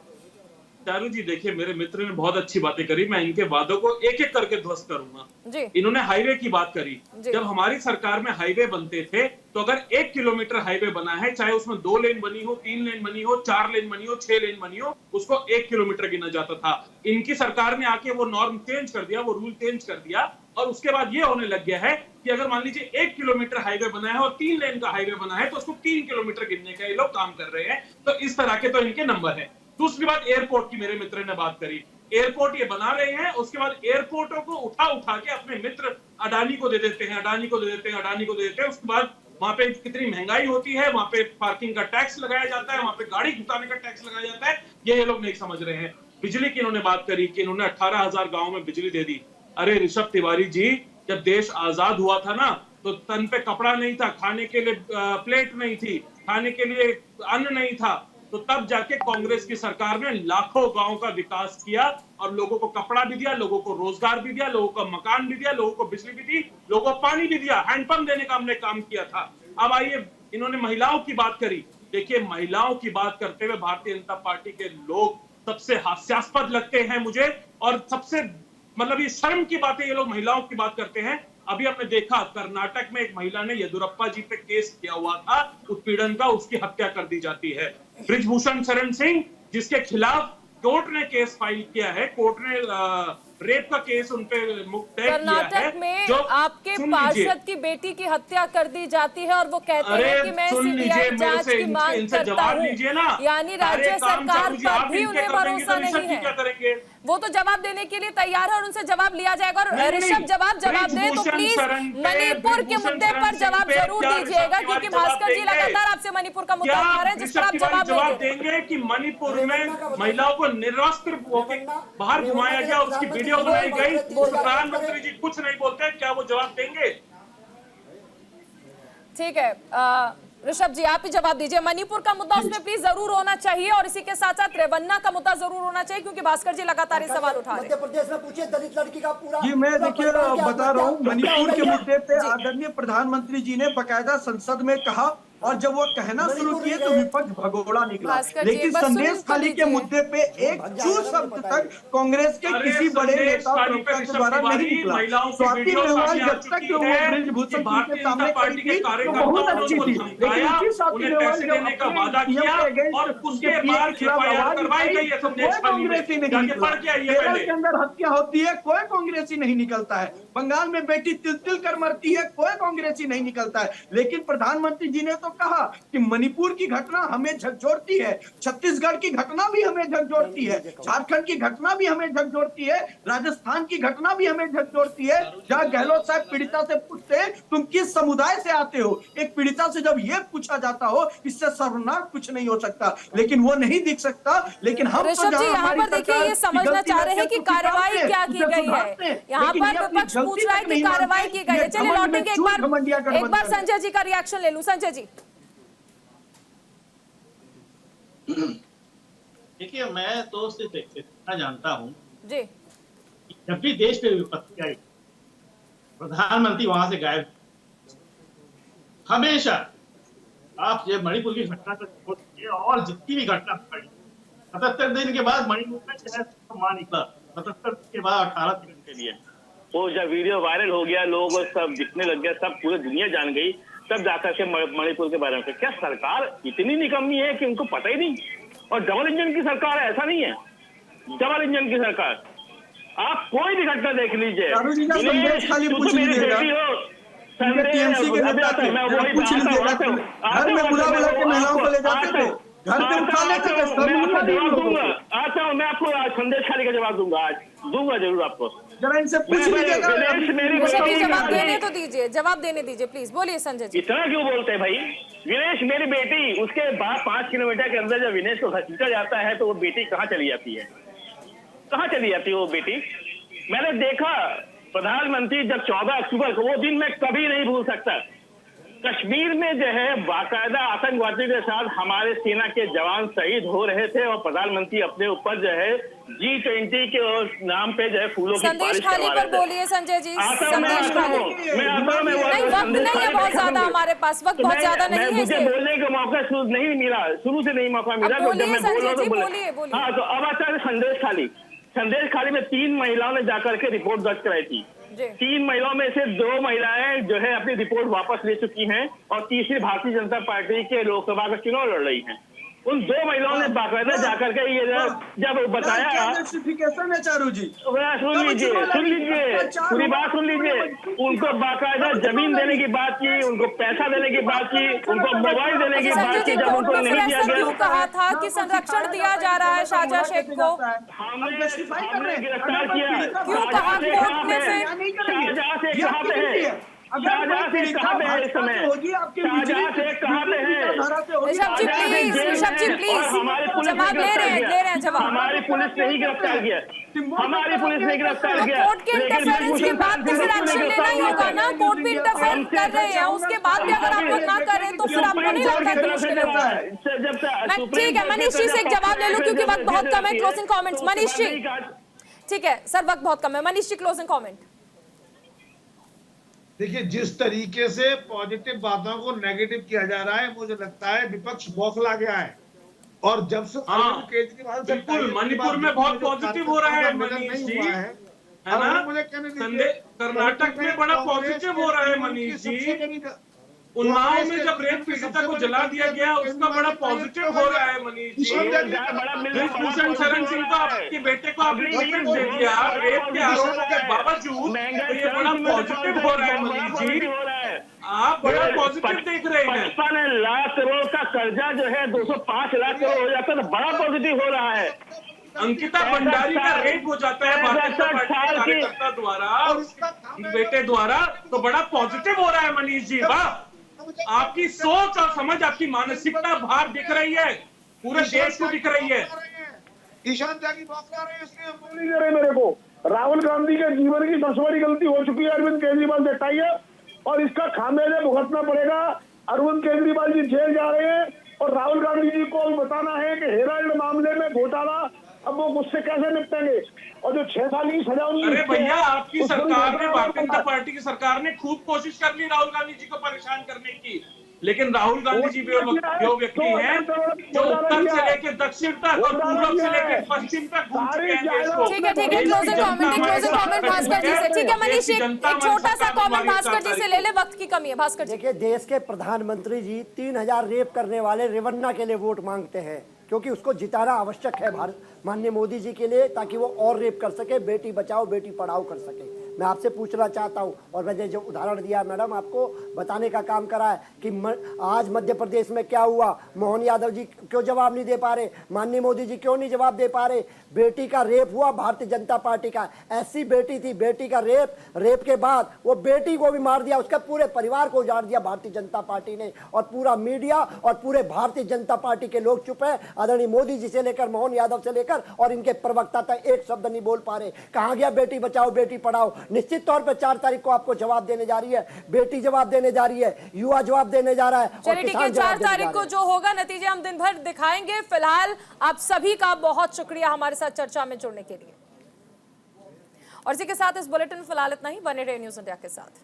चारू जी देखिए, मेरे मित्र ने बहुत अच्छी बातें करी, मैं इनके वादों को एक एक करके ध्वस्त करूंगा। जी। इन्होंने हाईवे की बात करी। जी। जब हमारी सरकार में हाईवे बनते थे तो अगर 1 किलोमीटर हाईवे बना है, चाहे उसमें 2 लेन बनी हो, 3 लेन बनी हो, 4 लेन बनी हो, 6 लेन बनी हो, उसको 1 किलोमीटर गिना जाता था। इनकी सरकार ने आके वो नॉर्म चेंज कर दिया, वो रूल चेंज कर दिया, और उसके बाद ये होने लग गया है कि अगर मान लीजिए 1 किलोमीटर हाईवे बना है और 3 लेन का हाईवे बना है तो उसको 3 किलोमीटर गिनने का ये लोग काम कर रहे हैं। तो इस तरह के तो इनके नंबर है। दूसरी बात, एयरपोर्ट की मेरे मित्र ने बात करी। एयरपोर्ट ये बना रहे हैं, उसके बाद एयरपोर्टों को उठा उठा के अपने मित्र अडानी को दे देते हैं, अडानी को दे देते हैं, अडानी को दे देते हैं। उसके बाद वहां पे कितनी महंगाई होती है, वहां पे पार्किंग का टैक्स लगाया जाता है, वहां पे गाड़ी घुटाने का टैक्स लगाया जाता है, ये लोग नहीं समझ रहे हैं। बिजली की इन्होंने बात करी कि इन्होंने 18,000 गाँव में बिजली दे दी। अरे ऋषभ तिवारी जी, जब देश आजाद हुआ था ना तो तन पे कपड़ा नहीं था, खाने के लिए प्लेट नहीं थी, खाने के लिए अन्न नहीं था, तो तब जाके कांग्रेस की सरकार ने लाखों गांव का विकास किया और लोगों को कपड़ा भी दिया, लोगों को रोजगार भी दिया, लोगों को मकान भी दिया, लोगों को बिजली भी दी, लोगों को पानी भी दिया, हैंडपंप देने का हमने काम किया था। अब आइए, इन्होंने महिलाओं की बात करी। देखिए, महिलाओं की बात करते हुए भारतीय जनता पार्टी के लोग सबसे हास्यास्पद लगते हैं मुझे, और सबसे मतलब ये शर्म की बात है, ये लोग महिलाओं की बात करते हैं। अभी हमने देखा कर्नाटक में एक महिला ने येदुरप्पा जी पे केस किया हुआ था उत्पीड़न का, उसकी हत्या कर दी जाती है। ब्रिजभूषण शरण सिंह, जिसके खिलाफ कोर्ट ने केस फाइल किया है, कोर्ट ने रेप का केस उन पे मुक्त किया है। कर्नाटक में आपके पार्षद की बेटी की हत्या कर दी जाती है और वो कहते हैं कि मैं सीबीआई जांच की मांग करता हूं। यानी राज्य सरकार पर भी उन्हें भरोसा नहीं है। वो तो जवाब देने के लिए तैयार है और उनसे जवाब लिया जाएगा। और ऋषभ जवाब दे तो प्लीज मणिपुर के मुद्दे पर जवाब जरूर दीजिएगा, क्योंकि भास्कर जी लगातार आपसे मणिपुर का मुद्दा उठा रहे हैं, जिस पर आप जवाब देंगे कि मणिपुर में महिलाओं को निर्वस्त्र बाहर घुमाया गया, उसकी वीडियो बनाई गई, प्रधानमंत्री जी कुछ नहीं बोलते, क्या वो जवाब देंगे? ठीक है ऋषभ जी, आप ही जवाब दीजिए। मणिपुर का मुद्दा उसमें प्लीज जरूर होना चाहिए, और इसी के साथ साथ रेवन्ना का मुद्दा जरूर होना चाहिए, क्योंकि भास्कर जी लगातार ये सवाल उठा रहे हैं। मध्य प्रदेश में पूछिए दलित लड़की का पूरा। जी मैं देखिए बता रहा हूँ, मणिपुर के मुद्दे पे आदरणीय प्रधानमंत्री जी ने बकायदा संसद में कहा, और जब वो कहना शुरू किए तो विपक्ष भगोड़ा निकला। लेकिन संदेश खाली के मुद्दे पे एक चूर शब्द तक कांग्रेस के किसी बड़े नेता प्रवक्ता के द्वारा नहीं निकला। स्वाति मेहवाल जब तक वो ब्रिजभूषण के सामने खड़ी थी तो बहुत अच्छी थी, लेकिन इसी स्वाति मेहवाल कोई कांग्रेसी नहीं निकला। केरल के अंदर हत्या होती है, कोई कांग्रेसी नहीं निकलता है। बंगाल में बेटी तिल तिल कर मरती है, कोई कांग्रेसी नहीं निकलता है। लेकिन प्रधानमंत्री जी ने तो कहा कि मणिपुर की घटना हमें झकझोरती है, छत्तीसगढ़ की घटना भी हमें झकझोरती है, झारखंड की घटना भी हमें झकझोरती है, राजस्थान की घटना भी हमें झकझोरती है। जहाँ गहलोत साहब पीड़िता से पूछते तुम किस समुदाय से आते हो, एक पीड़िता से जब ये पूछा जाता हो, इससे शर्मनाक कुछ नहीं हो सकता, लेकिन वो नहीं दिख सकता। लेकिन हम ऋषभ जी यहाँ पर देखिए ये समझना चाह रहे हैं कि कार्रवाई क्या की गई है। यहाँ पर विपक्ष पूछ रहा है कि कार्रवाई की गई है। चलिए लौटेंगे, एक बार संजय जी का रिएक्शन ले लूं। संजय जी, देखिए, मैं तो सिर्फ इतना जानता हूँ जी, जब भी देश पे विपत्ति आई प्रधानमंत्री वहां से गायब। हमेशा आप ये मणिपुर की घटना को छोड़िए और जितनी भी घटना पड़ी, 77 दिन के बाद मणिपुर में मां निकला, 77 के बाद 18 दिन के लिए वो जब वीडियो वायरल हो गया, लोग सब दिखने लग गया, सब पूरी दुनिया जान गई, तब जाकर के मणिपुर के बारे में। क्या सरकार इतनी निकम्मी है कि उनको पता ही नहीं? और डबल इंजन की सरकार है, ऐसा नहीं है, डबल इंजन की सरकार। आप कोई भी घटना देख लीजिए, आता हूँ मैं आपको संदेश खाली का जवाब दूंगा, आज दूंगा जरूर आपको। जवाब देने तो दीजिए, जवाब देने दीजिए प्लीज, बोलिए संजय जी। इतना क्यों बोलते हैं भाई? विनेश मेरी बेटी, उसके बाद 5 किलोमीटर के अंदर जब विनेश को घसीटा जाता है तो वो बेटी कहाँ चली जाती है? कहाँ चली जाती है वो बेटी? मैंने देखा प्रधानमंत्री जब 14 अक्टूबर को, वो दिन मैं कभी नहीं भूल सकता, कश्मीर में जो है बाकायदा आतंकवादियों के साथ हमारे सेना के जवान शहीद हो रहे थे और प्रधानमंत्री अपने ऊपर जो है G20 के नाम पे जो है फूलों की संदेश बारिश खाली करवा पर रहे थे। बोलिए संजय जी, संदेश आता खाली। हूं, मैं आता हूं, मैं नहीं, वक्त नहीं है बहुत ज्यादा हमारे पास, वक्त बहुत ज्यादा नहीं है मुझे इसलिए। बोलने का मौका नहीं मिला, शुरू से नहीं मौका मिला, तो जब मैं बोल रहा हूं तो बोलिए, बोलिए। हाँ, तो अब आता है संदेश खाली में 3 महिलाओं ने जाकर के रिपोर्ट दर्ज कराई थी। 3 महिलाओं में से 2 महिलाएं जो है अपनी रिपोर्ट वापस ले चुकी हैं और तीसरी भारतीय जनता पार्टी के लोकसभा का चुनाव लड़ रही हैं। उन 2 महिलाओं ने बाकायदा जाकर के ये जब बताया, जस्टिफिकेशन है चारू जी, सुन लीजिए पूरी बात सुन लीजिए, उनको बाकायदा जमीन देने की बात की, उनको पैसा देने की बात की, उनको मोबाइल देने की बात की, जब उनको नहीं दिया गया। क्यों कहा था कि संरक्षण दिया जा रहा है शाहजहां शेख को? हमने गिरफ्तार किया। क्यों कहा कोर्ट ने फिर? शाहजहां शेख कहाँ पे है? शाहजहां शेख कहाँ पे है इस समय? शाहजहां शेख कहाँ पे है? ऋषभ जी प्लीज जवाब ले रहे हैं जवाब। हमारी पुलिस ने ही गिरफ्तार किया, हमारी पुलिस ने गिरफ्तार किया। कोर्ट के इंटरफेरेंस के बाद तो फिर एक्शन लेना ही होगा ना, कोर्ट भी इंटरफेयर कर रहे हैं, उसके बाद भी अगर आप लोग ना करें तो फिर आपको नहीं लगता कि मुश्किल होगा? मैं ठीक है, मनीष जी से एक जवाब ले लूं क्योंकि वक्त बहुत कम है। Closing comments Manish ji. ठीक है सर, वक्त बहुत कम है, मनीष जी क्लोजिंग कमेंट। देखिए, जिस तरीके से पॉजिटिव बातों को नेगेटिव किया जा रहा है, मुझे लगता है विपक्ष बौखला गया है। और जब से केजरीवाल से बिल्कुल मणिपुर में बहुत पॉजिटिव हो रहा है मनीष जी, है ना? कर्नाटक में बड़ा पॉजिटिव हो रहा है मनीष जी। उन्नाव में जब रेप पीड़िता को जला दिया गया, उसका बड़ा पॉजिटिव हो रहा है मनीष जी। भूषण शरण सिंह को, आपके बेटे को आपने टिकट दे दिया रेप के आरोपों के बावजूद, तो ये बड़ा पॉजिटिव हो रहा है मनीष जी। आप बड़ा पॉजिटिव देख रहे हैं। 55 लाख करोड़ का कर्जा जो है 205 लाख करोड़ हो जाता है, तो बड़ा पॉजिटिव हो रहा है। अंकिता भंडारी का रेप हो जाता है भारतीय जनता पार्टी के कार्यकर्ता द्वारा, बेटे द्वारा, तो बड़ा पॉजिटिव हो रहा है मनीष जी। वाह, आपकी सोच और समझ, आपकी मानसिकता बाहर दिख रही है, पूरे देश को दिख रही है। ईशान त्यागी बौखला रहे हैं, इसलिए बोल नहीं रहे मेरे को। राहुल गांधी के जीवन की सबसे बड़ी गलती हो चुकी है, अरविंद केजरीवाल से हटाइए और इसका खामियाजा भुगतना पड़ेगा। अरविंद केजरीवाल जी जेल जा रहे हैं और राहुल गांधी जी को बताना है कि हेराल्ड मामले में घोटाला, अब वो मुझसे कैसे निपटेंगे? और जो 6 साल की सजा उन्हें, अरे भैया, आपकी सरकार ने, भारतीय जनता पार्टी की सरकार ने खूब कोशिश कर ली राहुल गांधी जी को परेशान करने की, लेकिन राहुल गांधी जी वो व्यक्ति हैं जो उत्तर से लेकर दक्षिण तक और पूर्व से लेकर पश्चिम तक घूम चुके हैं देश को। ठीक है, क्लोजिंग कमेंट भास्कर जी से। ठीक है मनीष, एक छोटा सा कमेंट भास्कर जी से ले ले, वक्त की कमी है। भास्कर जी, देखिए, देश के प्रधानमंत्री जी 3000 रेप करने वाले रेवन्ना के लिए वोट मांगते हैं, क्योंकि उसको जिताना आवश्यक है भारत माननीय मोदी जी के लिए, ताकि वो और रेप कर सके, बेटी बचाओ बेटी पढ़ाओ कर सके। मैं आपसे पूछना चाहता हूं, और मैंने जो उदाहरण दिया मैडम, आपको बताने का काम करा है कि आज मध्य प्रदेश में क्या हुआ। मोहन यादव जी क्यों जवाब नहीं दे पा रहे, माननीय मोदी जी क्यों नहीं जवाब दे पा रहे? बेटी का रेप हुआ, भारतीय जनता पार्टी का ऐसी बेटी थी, बेटी का रेप के बाद वो बेटी को भी मार दिया, उसका पूरे परिवार को उजाड़ दिया भारतीय जनता पार्टी ने, और पूरा मीडिया और पूरे भारतीय जनता पार्टी के लोग चुप है। आदरणीय मोदी जी से लेकर मोहन यादव से लेकर और इनके प्रवक्ता तक एक शब्द नहीं बोल पा रहे। कहां गया बेटी बचाओ बेटी पढ़ाओ? निश्चित तौर पर 4 तारीख को आपको जवाब देने जा रही है, बेटी जवाब देने जा रही है, युवा जवाब देने जा रहा है, और चलिए ठीक है, 4 तारीख को जो होगा नतीजे हम दिन भर दिखाएंगे। फिलहाल आप सभी का बहुत शुक्रिया हमारे साथ चर्चा में जुड़ने के लिए। और इसी के साथ इस बुलेटिन में फिलहाल इतना ही। बने रहे न्यूज़ इंडिया के साथ।